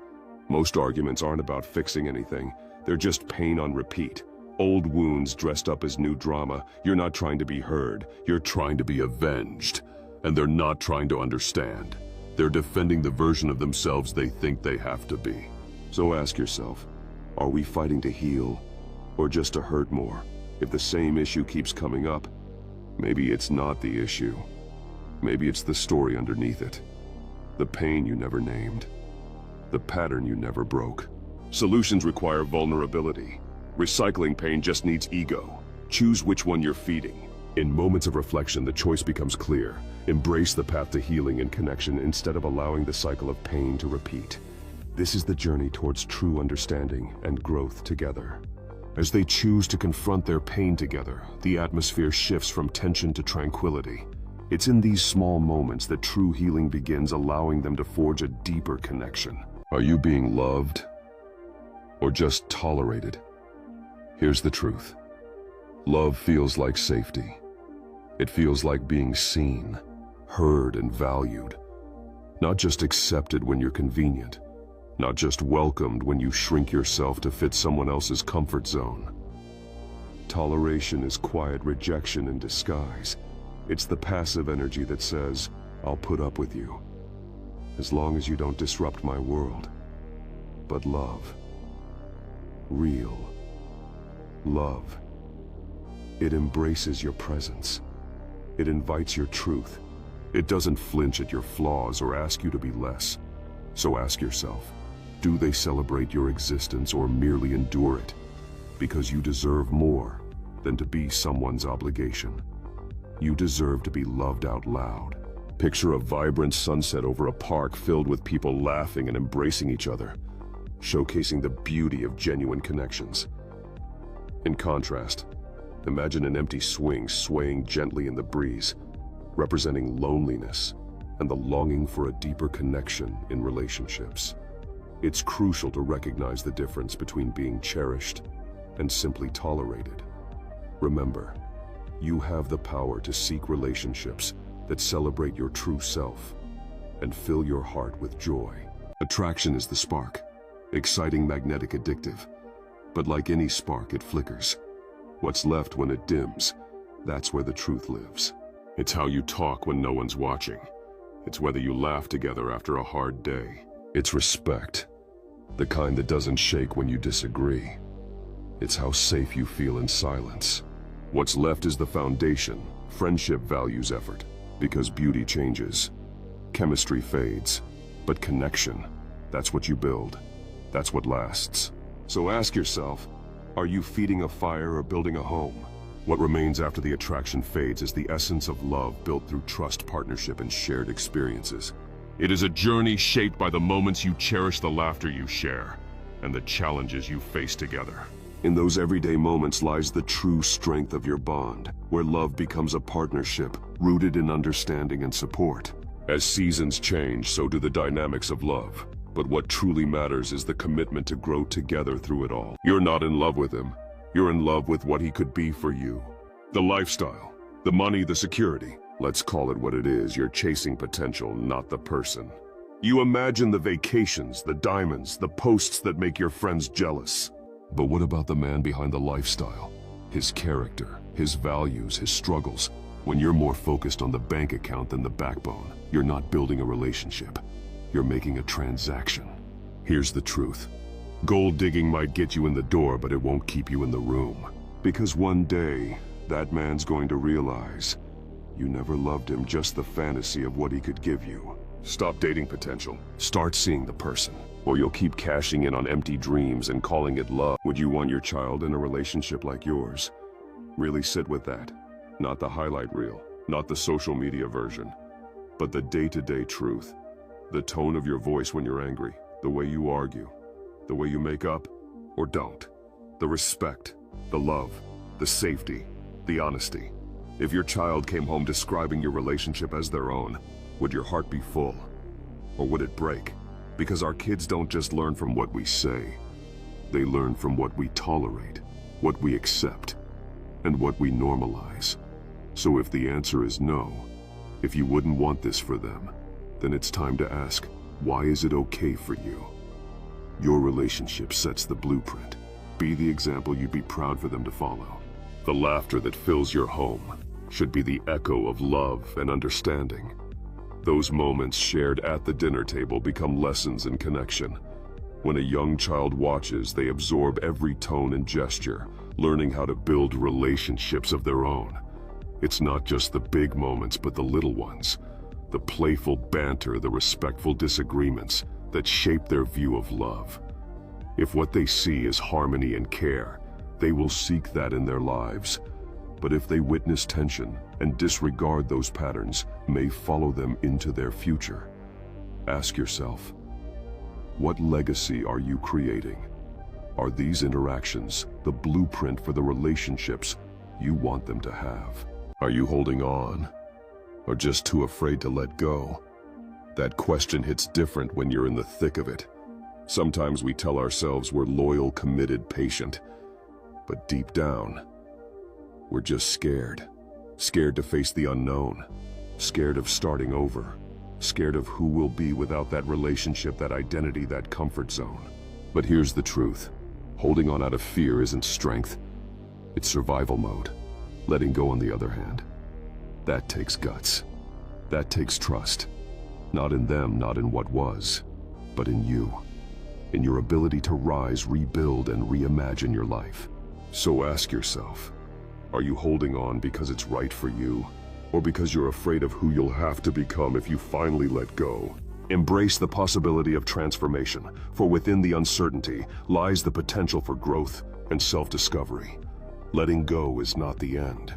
Most arguments aren't about fixing anything. They're just pain on repeat. Old wounds dressed up as new drama. You're not trying to be heard. You're trying to be avenged. And they're not trying to understand. They're defending the version of themselves they think they have to be. So ask yourself, are we fighting to heal or just to hurt more? If the same issue keeps coming up, maybe it's not the issue. Maybe it's the story underneath it. The pain you never named. The pattern you never broke. Solutions require vulnerability. Recycling pain just needs ego. Choose which one you're feeding. In moments of reflection, the choice becomes clear. Embrace the path to healing and connection instead of allowing the cycle of pain to repeat. This is the journey towards true understanding and growth together. As they choose to confront their pain together, the atmosphere shifts from tension to tranquility. It's in these small moments that true healing begins, allowing them to forge a deeper connection. Are you being loved or just tolerated? Here's the truth. Love feels like safety. It feels like being seen, heard, and valued. Not just accepted when you're convenient. Not just welcomed when you shrink yourself to fit someone else's comfort zone. Toleration is quiet rejection in disguise. It's the passive energy that says, I'll put up with you, as long as you don't disrupt my world. But love, real love, it embraces your presence. It invites your truth. It doesn't flinch at your flaws or ask you to be less. So ask yourself, do they celebrate your existence or merely endure it? Because you deserve more than to be someone's obligation. You deserve to be loved out loud. Picture a vibrant sunset over a park filled with people laughing and embracing each other, showcasing the beauty of genuine connections. In contrast, imagine an empty swing swaying gently in the breeze, representing loneliness and the longing for a deeper connection in relationships. It's crucial to recognize the difference between being cherished and simply tolerated. Remember, you have the power to seek relationships that celebrate your true self and fill your heart with joy. Attraction is the spark, exciting, magnetic, addictive. But like any spark, it flickers. What's left when it dims, that's where the truth lives. It's how you talk when no one's watching. It's whether you laugh together after a hard day. It's respect, the kind that doesn't shake when you disagree. It's how safe you feel in silence. What's left is the foundation. Friendship values effort, because beauty changes. Chemistry fades, but connection, that's what you build. That's what lasts. So ask yourself, are you feeding a fire or building a home? What remains after the attraction fades is the essence of love built through trust, partnership, and shared experiences. It is a journey shaped by the moments you cherish, the laughter you share, and the challenges you face together. In those everyday moments lies the true strength of your bond, where love becomes a partnership rooted in understanding and support. As seasons change, so do the dynamics of love. But what truly matters is the commitment to grow together through it all. You're not in love with him. You're in love with what he could be for you. The lifestyle, the money, the security. Let's call it what it is. You're chasing potential, not the person. You imagine the vacations, the diamonds, the posts that make your friends jealous. But what about the man behind the lifestyle? His character, his values, his struggles. When you're more focused on the bank account than the backbone, you're not building a relationship. You're making a transaction. Here's the truth. Gold digging might get you in the door, but it won't keep you in the room. Because one day, that man's going to realize you never loved him, just the fantasy of what he could give you. Stop dating potential. Start seeing the person. Or you'll keep cashing in on empty dreams and calling it love. Would you want your child in a relationship like yours? Really sit with that. Not the highlight reel, not the social media version, but the day-to-day truth. The tone of your voice when you're angry, the way you argue, the way you make up or don't, the respect, the love, the safety, the honesty. If your child came home describing your relationship as their own, would your heart be full? Or would it break? Because our kids don't just learn from what we say. They learn from what we tolerate, what we accept, and what we normalize. So if the answer is no, if you wouldn't want this for them, then it's time to ask, why is it okay for you? Your relationship sets the blueprint. be the example you'd be proud for them to follow. The laughter that fills your home should be the echo of love and understanding. Those moments shared at the dinner table become lessons in connection. When a young child watches, they absorb every tone and gesture, learning how to build relationships of their own. It's not just the big moments, but the little ones, the playful banter, the respectful disagreements that shape their view of love. If what they see is harmony and care, they will seek that in their lives. But if they witness tension and disregard those patterns, may follow them into their future. Ask yourself, what legacy are you creating? Are these interactions the blueprint for the relationships you want them to have? Are you holding on, or just too afraid to let go? That question hits different when you're in the thick of it. Sometimes we tell ourselves we're loyal, committed, patient, but deep down, we're just scared. Scared to face the unknown, scared of starting over, scared of who we'll be without that relationship, that identity, that comfort zone. But here's the truth. Holding on out of fear isn't strength. It's survival mode. Letting go, on the other hand, that takes guts. That takes trust. Not in them, not in what was, but in you. In your ability to rise, rebuild, and reimagine your life. So ask yourself, are you holding on because it's right for you, or because you're afraid of who you'll have to become if you finally let go? Embrace the possibility of transformation, for within the uncertainty lies the potential for growth and self-discovery. Letting go is not the end.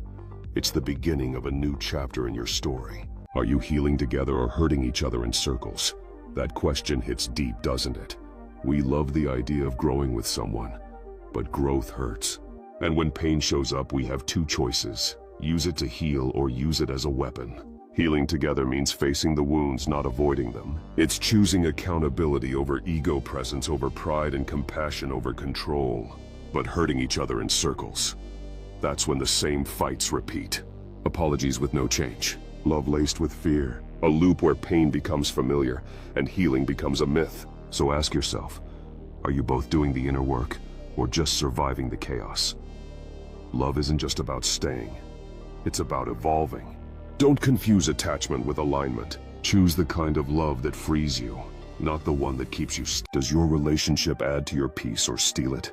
It's the beginning of a new chapter in your story. Are you healing together or hurting each other in circles? That question hits deep, doesn't it? We love the idea of growing with someone, but growth hurts. And when pain shows up, we have two choices. Use it to heal or use it as a weapon. Healing together means facing the wounds, not avoiding them. It's choosing accountability over ego presence, over pride, and compassion over control. But hurting each other in circles, that's when the same fights repeat. Apologies with no change. Love laced with fear. A loop where pain becomes familiar and healing becomes a myth. So ask yourself, are you both doing the inner work or just surviving the chaos? Love isn't just about staying. It's about evolving. Don't confuse attachment with alignment. Choose the kind of love that frees you, not the one that keeps you. Does your relationship add to your peace or steal it?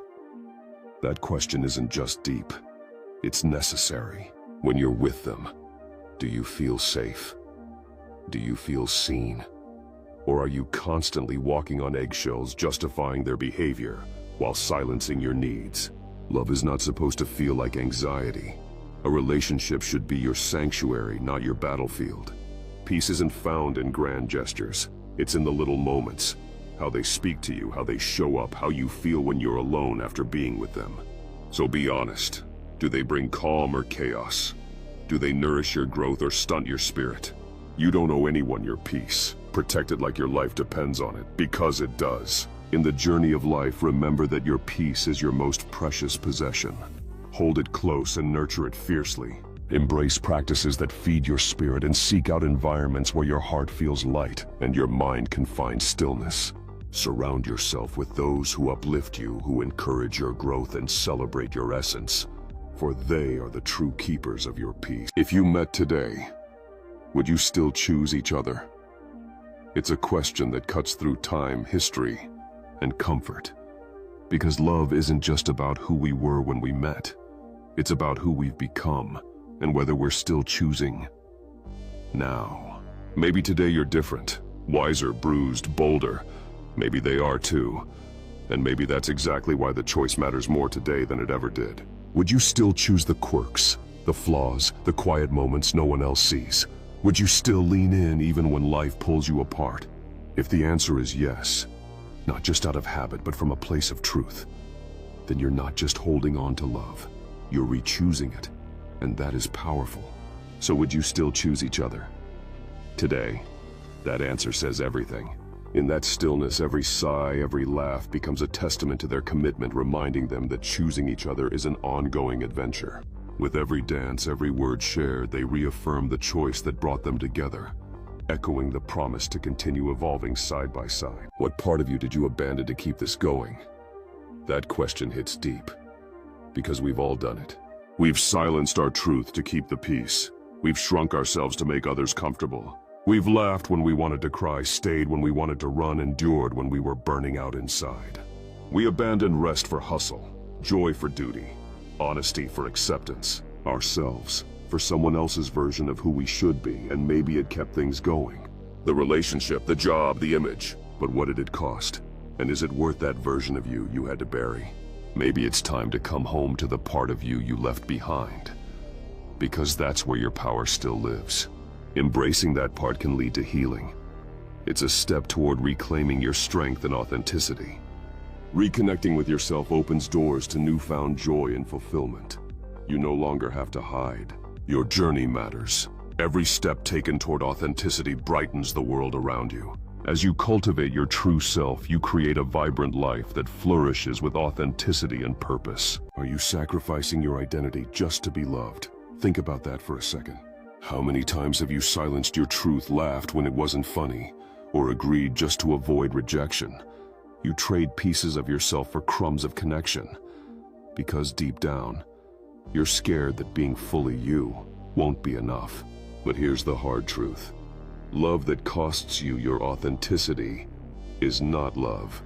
That question isn't just deep. It's necessary. When you're with them, do you feel safe? Do you feel seen? Or are you constantly walking on eggshells, justifying their behavior while silencing your needs? Love is not supposed to feel like anxiety. A relationship should be your sanctuary, not your battlefield. Peace isn't found in grand gestures. It's in the little moments. How they speak to you, how they show up, how you feel when you're alone after being with them. So be honest. Do they bring calm or chaos? Do they nourish your growth or stunt your spirit? You don't owe anyone your peace. Protect it like your life depends on it, because it does. In the journey of life, remember that your peace is your most precious possession. Hold it close and nurture it fiercely. Embrace practices that feed your spirit and seek out environments where your heart feels light and your mind can find stillness. Surround yourself with those who uplift you, who encourage your growth and celebrate your essence, for they are the true keepers of your peace. If you met today, would you still choose each other? It's a question that cuts through time, history, and comfort. Because love isn't just about who we were when we met. It's about who we've become and whether we're still choosing now. Maybe today you're different, wiser, bruised, bolder. Maybe they are too. And maybe that's exactly why the choice matters more today than it ever did. Would you still choose the quirks, the flaws, the quiet moments no one else sees? Would you still lean in even when life pulls you apart? If the answer is yes, not just out of habit but from a place of truth, then you're not just holding on to love, you're re-choosing it, and that is powerful. So would you still choose each other? Today, that answer says everything. In that stillness, every sigh, every laugh becomes a testament to their commitment, reminding them that choosing each other is an ongoing adventure. With every dance, every word shared, they reaffirm the choice that brought them together, echoing the promise to continue evolving side by side. What part of you did you abandon to keep this going? That question hits deep, because we've all done it. We've silenced our truth to keep the peace. We've shrunk ourselves to make others comfortable. We've laughed when we wanted to cry, stayed when we wanted to run, endured when we were burning out inside. We abandoned rest for hustle, joy for duty, honesty for acceptance, ourselves for someone else's version of who we should be, and maybe it kept things going. The relationship, the job, the image. But what did it cost? And is it worth that version of you you had to bury? Maybe it's time to come home to the part of you you left behind. Because that's where your power still lives. Embracing that part can lead to healing. It's a step toward reclaiming your strength and authenticity. Reconnecting with yourself opens doors to newfound joy and fulfillment. You no longer have to hide. Your journey matters. Every step taken toward authenticity brightens the world around you. As you cultivate your true self, you create a vibrant life that flourishes with authenticity and purpose. Are you sacrificing your identity just to be loved? Think about that for a second. How many times have you silenced your truth, laughed when it wasn't funny, or agreed just to avoid rejection? You trade pieces of yourself for crumbs of connection. Because deep down, you're scared that being fully you won't be enough. But here's the hard truth. Love that costs you your authenticity is not love.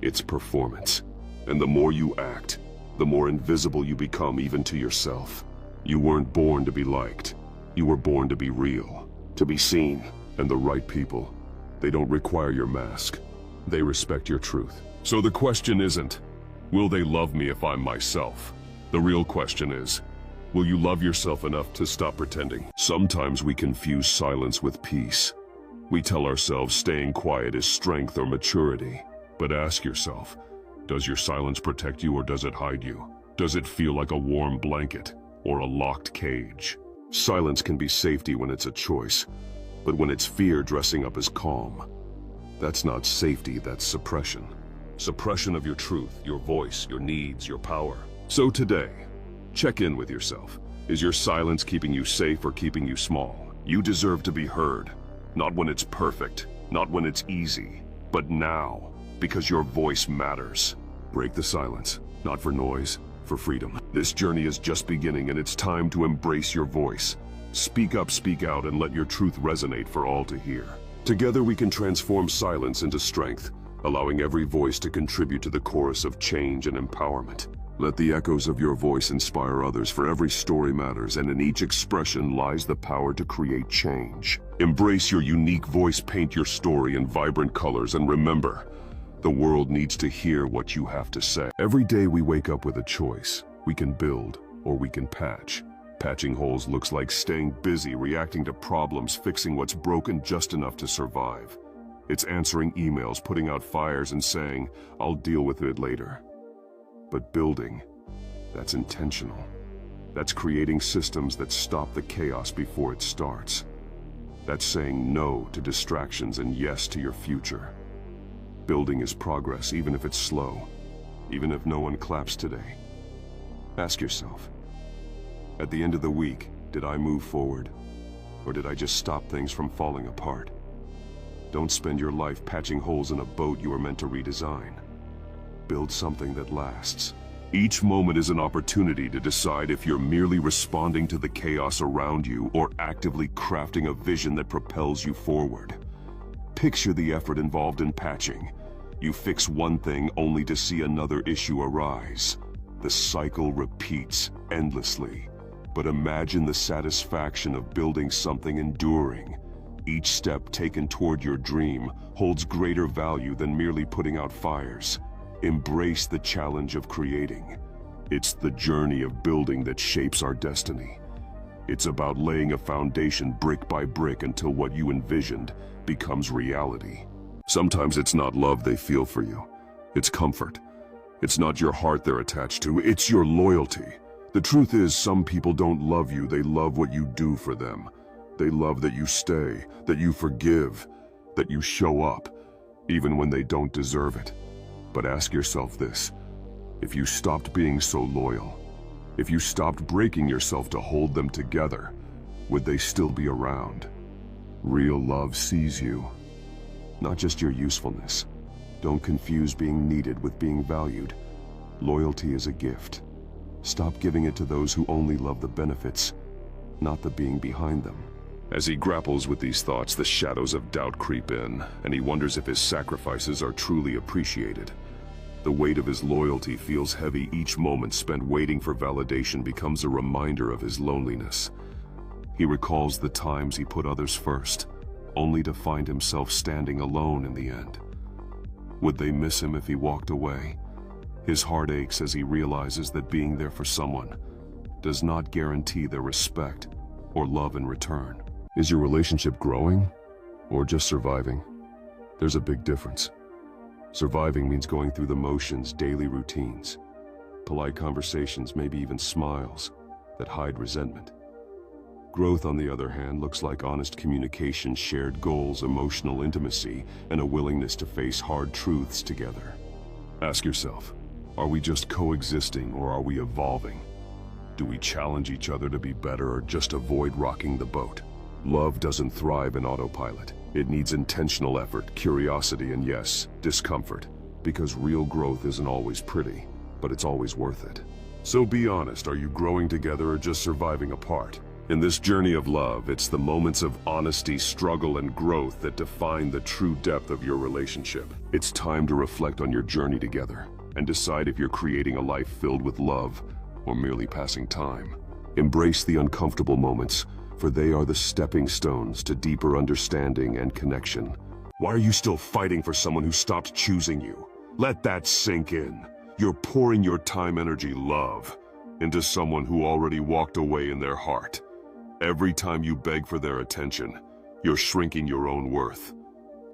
It's performance. And the more you act, the more invisible you become even to yourself. You weren't born to be liked. You were born to be real, to be seen. And the right people, they don't require your mask. They respect your truth. So the question isn't, will they love me if I'm myself? The real question is, will you love yourself enough to stop pretending? Sometimes we confuse silence with peace. We tell ourselves staying quiet is strength or maturity. But ask yourself, does your silence protect you or does it hide you? Does it feel like a warm blanket or a locked cage? Silence can be safety when it's a choice, but when it's fear dressing up as calm, that's not safety, that's suppression. Suppression of your truth, your voice, your needs, your power. So today, check in with yourself. Is your silence keeping you safe or keeping you small? You deserve to be heard. Not when it's perfect, not when it's easy, but now, because your voice matters. Break the silence, not for noise, for freedom. This journey is just beginning and it's time to embrace your voice. Speak up, speak out, and let your truth resonate for all to hear. Together we can transform silence into strength, allowing every voice to contribute to the chorus of change and empowerment. Let the echoes of your voice inspire others, for every story matters, and in each expression lies the power to create change. Embrace your unique voice, paint your story in vibrant colors, and remember, the world needs to hear what you have to say. Every day we wake up with a choice. We can build, or we can patch. Patching holes looks like staying busy, reacting to problems, fixing what's broken just enough to survive. It's answering emails, putting out fires, and saying, I'll deal with it later. But building, that's intentional. That's creating systems that stop the chaos before it starts. That's saying no to distractions and yes to your future. Building is progress, even if it's slow, even if no one claps today. Ask yourself, at the end of the week, did I move forward? Or did I just stop things from falling apart? Don't spend your life patching holes in a boat you were meant to redesign. Build something that lasts. Each moment is an opportunity to decide if you're merely responding to the chaos around you or actively crafting a vision that propels you forward. Picture the effort involved in patching. You fix one thing only to see another issue arise. The cycle repeats endlessly. But imagine the satisfaction of building something enduring. Each step taken toward your dream holds greater value than merely putting out fires. Embrace the challenge of creating. It's the journey of building that shapes our destiny. It's about laying a foundation brick by brick until what you envisioned becomes reality. Sometimes it's not love they feel for you. It's comfort. It's not your heart they're attached to, it's your loyalty. The truth is, some people don't love you, they love what you do for them. They love that you stay, that you forgive, that you show up, even when they don't deserve it. But ask yourself this, if you stopped being so loyal, if you stopped breaking yourself to hold them together, would they still be around? Real love sees you, not just your usefulness. Don't confuse being needed with being valued. Loyalty is a gift. Stop giving it to those who only love the benefits, not the being behind them. As he grapples with these thoughts, the shadows of doubt creep in, and he wonders if his sacrifices are truly appreciated. The weight of his loyalty feels heavy. Each moment spent waiting for validation becomes a reminder of his loneliness. He recalls the times he put others first, only to find himself standing alone in the end. Would they miss him if he walked away? His heart aches as he realizes that being there for someone does not guarantee their respect or love in return. Is your relationship growing or just surviving? There's a big difference. Surviving means going through the motions, daily routines, polite conversations, maybe even smiles that hide resentment. Growth, on the other hand, looks like honest communication, shared goals, emotional intimacy, and a willingness to face hard truths together. Ask yourself, are we just coexisting or are we evolving? Do we challenge each other to be better or just avoid rocking the boat? Love doesn't thrive in autopilot. It needs intentional effort, curiosity, and yes, discomfort. Because real growth isn't always pretty, but it's always worth it. So be honest, are you growing together or just surviving apart? In this journey of love, it's the moments of honesty, struggle, and growth that define the true depth of your relationship. It's time to reflect on your journey together and decide if you're creating a life filled with love or merely passing time. Embrace the uncomfortable moments, for they are the stepping stones to deeper understanding and connection. Why are you still fighting for someone who stopped choosing you? Let that sink in. You're pouring your time, energy, love into someone who already walked away in their heart. Every time you beg for their attention, you're shrinking your own worth.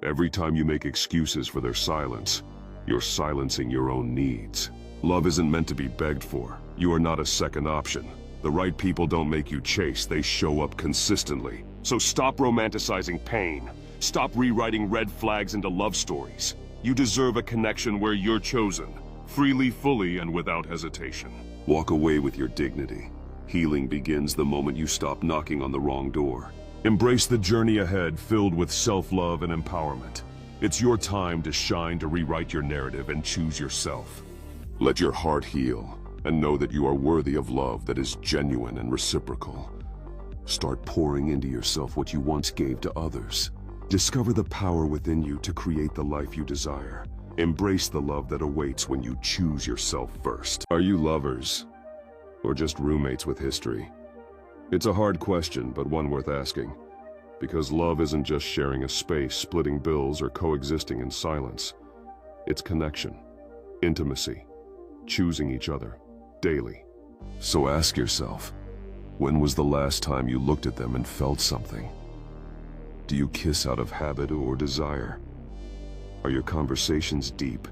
Every time you make excuses for their silence, you're silencing your own needs. Love isn't meant to be begged for. You are not a second option. The right people don't make you chase, they show up consistently. So stop romanticizing pain. Stop rewriting red flags into love stories. You deserve a connection where you're chosen, freely, fully, and without hesitation. Walk away with your dignity. Healing begins the moment you stop knocking on the wrong door. Embrace the journey ahead, filled with self-love and empowerment. It's your time to shine, to rewrite your narrative, and choose yourself. Let your heart heal, and know that you are worthy of love that is genuine and reciprocal. Start pouring into yourself what you once gave to others. Discover the power within you to create the life you desire. Embrace the love that awaits when you choose yourself first. Are you lovers, or just roommates with history? It's a hard question, but one worth asking. Because love isn't just sharing a space, splitting bills, or coexisting in silence. It's connection, intimacy, choosing each other, daily. So ask yourself, when was the last time you looked at them and felt something? Do you kiss out of habit or desire? Are your conversations deep,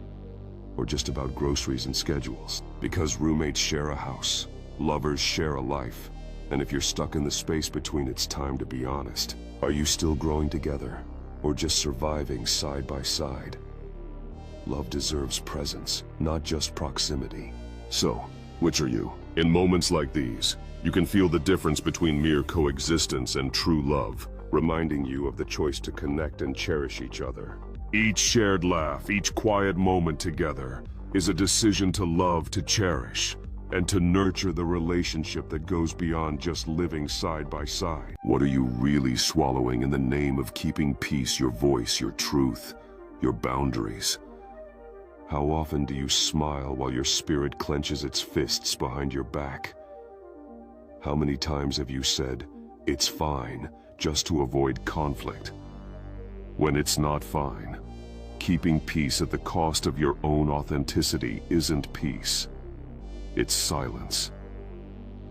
or just about groceries and schedules? Because roommates share a house, lovers share a life, and if you're stuck in the space between, it's time to be honest. Are you still growing together, or just surviving side by side? Love deserves presence, not just proximity. So, which are you? In moments like these, you can feel the difference between mere coexistence and true love, reminding you of the choice to connect and cherish each other. Each shared laugh, each quiet moment together, is a decision to love, to cherish, and to nurture the relationship that goes beyond just living side by side. What are you really swallowing in the name of keeping peace, your voice, your truth, your boundaries? How often do you smile while your spirit clenches its fists behind your back? How many times have you said, "It's fine," just to avoid conflict? When it's not fine, keeping peace at the cost of your own authenticity isn't peace. It's silence.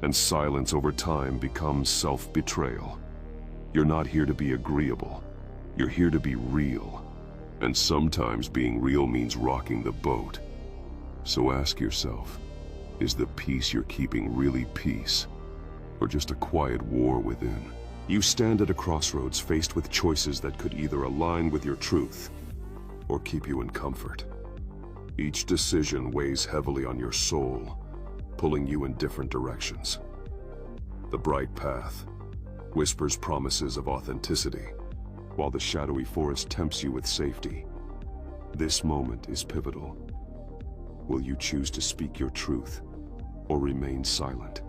And silence over time becomes self-betrayal. You're not here to be agreeable. You're here to be real. And sometimes being real means rocking the boat. So ask yourself, is the peace you're keeping really peace, or just a quiet war within? You stand at a crossroads, faced with choices that could either align with your truth or keep you in comfort. Each decision weighs heavily on your soul, pulling you in different directions. The bright path whispers promises of authenticity, while the shadowy forest tempts you with safety. This moment is pivotal. Will you choose to speak your truth or remain silent?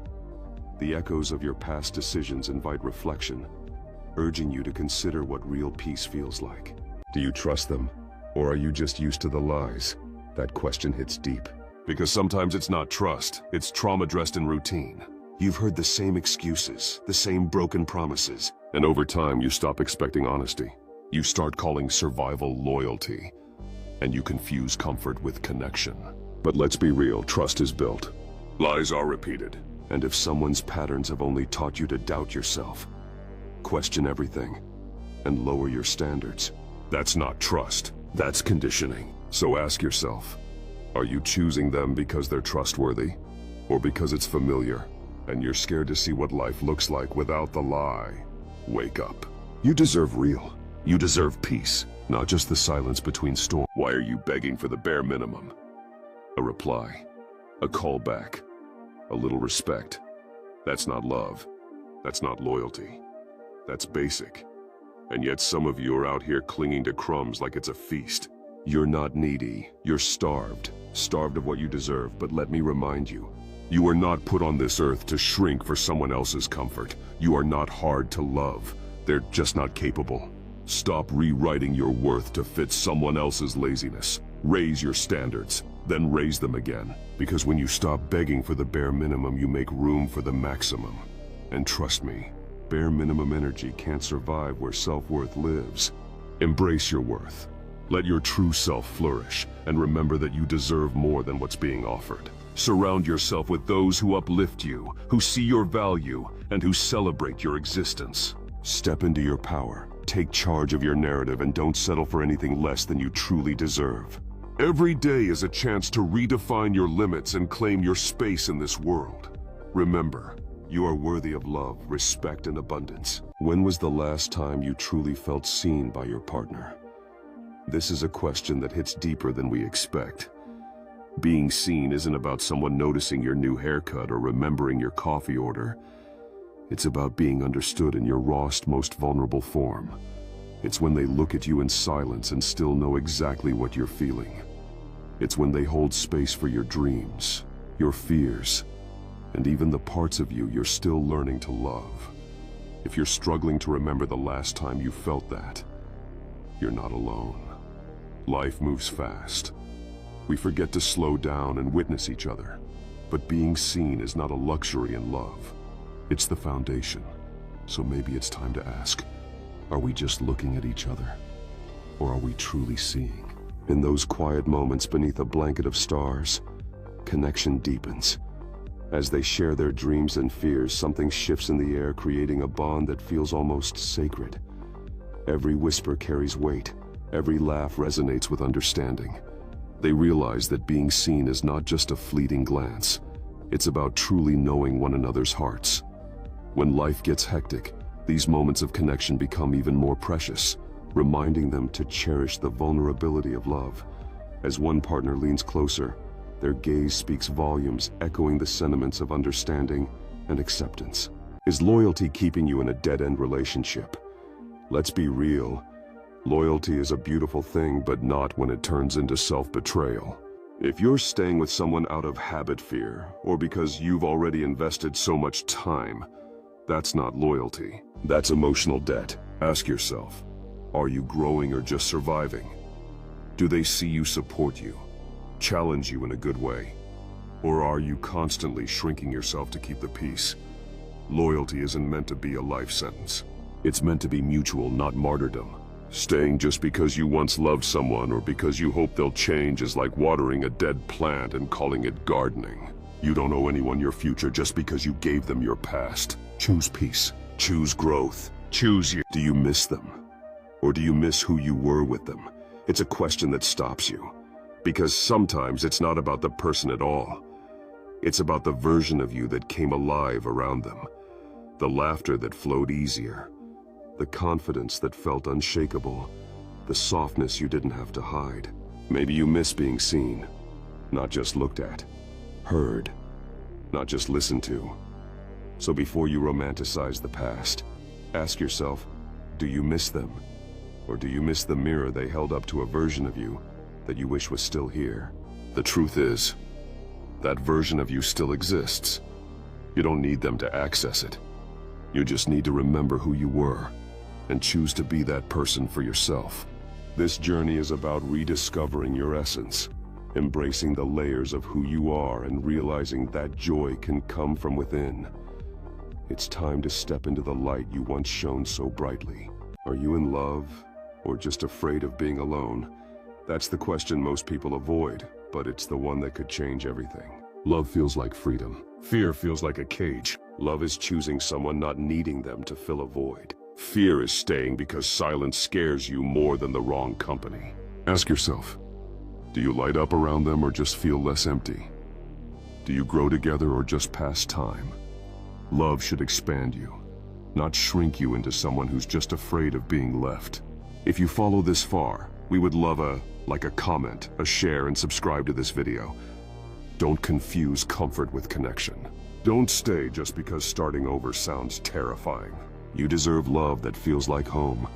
The echoes of your past decisions invite reflection, urging you to consider what real peace feels like. Do you trust them, or are you just used to the lies? That question hits deep. Because sometimes it's not trust, it's trauma dressed in routine. You've heard the same excuses, the same broken promises, and over time you stop expecting honesty. You start calling survival loyalty, and you confuse comfort with connection. But let's be real, trust is built. Lies are repeated. And if someone's patterns have only taught you to doubt yourself, question everything, and lower your standards, that's not trust, that's conditioning. So ask yourself, are you choosing them because they're trustworthy, or because it's familiar, and you're scared to see what life looks like without the lie? Wake up. You deserve real. You deserve peace, not just the silence between storms. Why are you begging for the bare minimum? A reply, a call back, a little respect. That's not love. That's not loyalty. That's basic. And yet some of you are out here clinging to crumbs like it's a feast. You're not needy. You're starved. Starved of what you deserve. But let me remind you, you are not put on this earth to shrink for someone else's comfort. You are not hard to love. They're just not capable. Stop rewriting your worth to fit someone else's laziness. Raise your standards, then raise them again. Because when you stop begging for the bare minimum, you make room for the maximum. And trust me, bare minimum energy can't survive where self-worth lives. Embrace your worth. Let your true self flourish, and remember that you deserve more than what's being offered. Surround yourself with those who uplift you, who see your value, and who celebrate your existence. Step into your power, take charge of your narrative, and don't settle for anything less than you truly deserve. Every day is a chance to redefine your limits and claim your space in this world. Remember, you are worthy of love, respect, and abundance. When was the last time you truly felt seen by your partner? This is a question that hits deeper than we expect. Being seen isn't about someone noticing your new haircut or remembering your coffee order. It's about being understood in your rawest, most vulnerable form. It's when they look at you in silence and still know exactly what you're feeling. It's when they hold space for your dreams, your fears, and even the parts of you you're still learning to love. If you're struggling to remember the last time you felt that, you're not alone. Life moves fast. We forget to slow down and witness each other. But being seen is not a luxury in love. It's the foundation. So maybe it's time to ask, are we just looking at each other? Or are we truly seeing? In those quiet moments beneath a blanket of stars, connection deepens. As they share their dreams and fears, something shifts in the air, creating a bond that feels almost sacred. Every whisper carries weight. Every laugh resonates with understanding. They realize that being seen is not just a fleeting glance. It's about truly knowing one another's hearts. When life gets hectic, these moments of connection become even more precious, reminding them to cherish the vulnerability of love. As one partner leans closer, their gaze speaks volumes, echoing the sentiments of understanding and acceptance. Is loyalty keeping you in a dead-end relationship? Let's be real. Loyalty is a beautiful thing, but not when it turns into self-betrayal. If you're staying with someone out of habit fear, or because you've already invested so much time, that's not loyalty. That's emotional debt. Ask yourself, are you growing or just surviving? Do they see you support you, challenge you in a good way? Or are you constantly shrinking yourself to keep the peace? Loyalty isn't meant to be a life sentence. It's meant to be mutual, not martyrdom. Staying just because you once loved someone or because you hope they'll change is like watering a dead plant and calling it gardening. You don't owe anyone your future just because you gave them your past. Choose peace. Choose growth. Choose you. Do you miss them? Or do you miss who you were with them? It's a question that stops you. Because sometimes it's not about the person at all. It's about the version of you that came alive around them. The laughter that flowed easier. The confidence that felt unshakable. The softness you didn't have to hide. Maybe you miss being seen. Not just looked at. Heard. Not just listened to. So before you romanticize the past, ask yourself, do you miss them? Or do you miss the mirror they held up to a version of you that you wish was still here? The truth is, that version of you still exists. You don't need them to access it. You just need to remember who you were and choose to be that person for yourself. This journey is about rediscovering your essence, embracing the layers of who you are and realizing that joy can come from within. It's time to step into the light you once shone so brightly. Are you in love or just afraid of being alone? That's the question most people avoid, but it's the one that could change everything. Love feels like freedom. Fear feels like a cage. Love is choosing someone, not needing them to fill a void. Fear is staying because silence scares you more than the wrong company. Ask yourself, do you light up around them or just feel less empty? Do you grow together or just pass time? Love should expand you, not shrink you into someone who's just afraid of being left. If you follow this far, we would love a comment, a share, and subscribe to this video. Don't confuse comfort with connection. Don't stay just because starting over sounds terrifying. You deserve love that feels like home,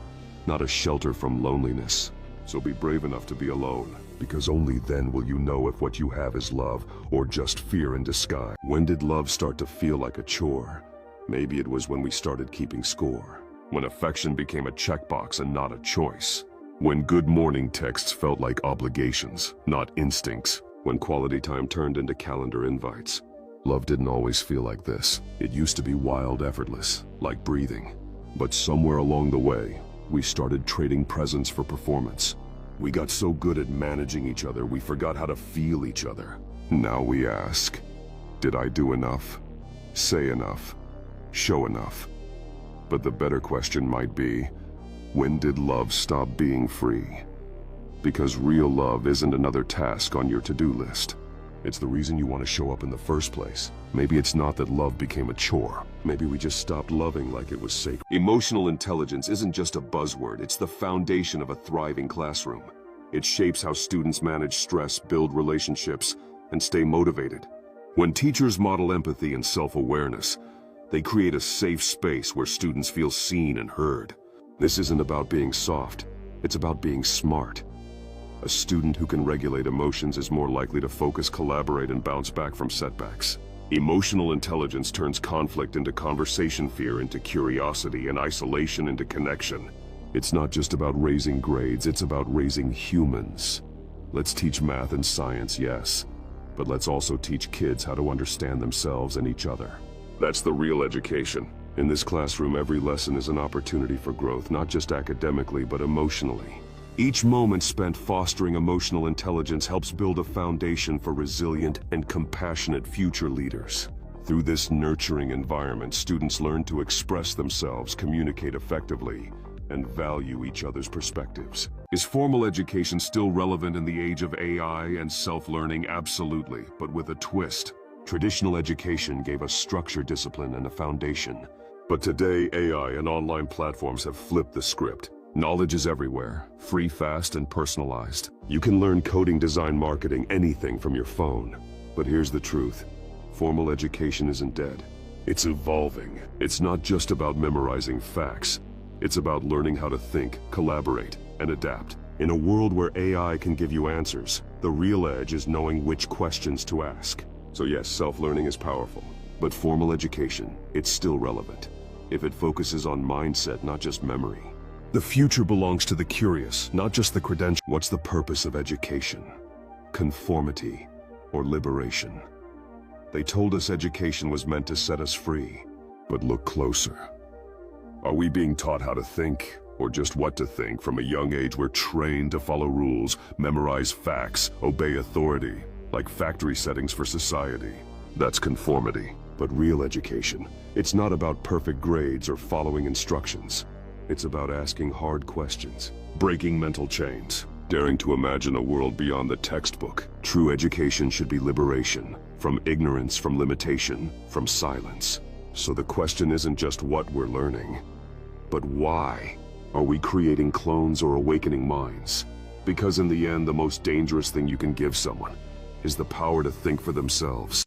not a shelter from loneliness. So be brave enough to be alone, because only then will you know if what you have is love or just fear in disguise. When did love start to feel like a chore? Maybe it was when we started keeping score. When affection became a checkbox and not a choice. When good morning texts felt like obligations, not instincts. When quality time turned into calendar invites. Love didn't always feel like this. It used to be wild, effortless, like breathing. But somewhere along the way, we started trading presence for performance. We got so good at managing each other, we forgot how to feel each other. Now we ask, did I do enough? Say enough? Show enough? But the better question might be, when did love stop being free? Because real love isn't another task on your to-do list. It's the reason you want to show up in the first place. Maybe it's not that love became a chore. Maybe we just stopped loving like it was sacred. Emotional intelligence isn't just a buzzword, it's the foundation of a thriving classroom. It shapes how students manage stress, build relationships, and stay motivated. When teachers model empathy and self-awareness, they create a safe space where students feel seen and heard. This isn't about being soft, it's about being smart. A student who can regulate emotions is more likely to focus, collaborate, and bounce back from setbacks. Emotional intelligence turns conflict into conversation, fear into curiosity, and isolation into connection. It's not just about raising grades, it's about raising humans. Let's teach math and science, yes, but let's also teach kids how to understand themselves and each other. That's the real education. In this classroom, every lesson is an opportunity for growth, not just academically, but emotionally. Each moment spent fostering emotional intelligence helps build a foundation for resilient and compassionate future leaders. Through this nurturing environment, students learn to express themselves, communicate effectively, and value each other's perspectives. Is formal education still relevant in the age of AI and self-learning? Absolutely, but with a twist. Traditional education gave us structure, discipline, and a foundation. But today, AI and online platforms have flipped the script. Knowledge is everywhere, free, fast, and personalized. You can learn coding, design, marketing, anything from your phone. But here's the truth. Formal education isn't dead. It's evolving. It's not just about memorizing facts. It's about learning how to think, collaborate, and adapt. In a world where AI can give you answers, the real edge is knowing which questions to ask. So yes, self-learning is powerful. But formal education, it's still relevant. If it focuses on mindset, not just memory. The future belongs to the curious, not just the credentialed. What's the purpose of education? Conformity or liberation? They told us education was meant to set us free, but look closer. Are we being taught how to think, or just what to think? From a young age, we're trained to follow rules, memorize facts, obey authority, like factory settings for society. That's conformity. But real education, it's not about perfect grades or following instructions. It's about asking hard questions, breaking mental chains, daring to imagine a world beyond the textbook. True education should be liberation, from ignorance, from limitation, from silence. So the question isn't just what we're learning, but why? Are we creating clones or awakening minds? Because in the end, the most dangerous thing you can give someone is the power to think for themselves.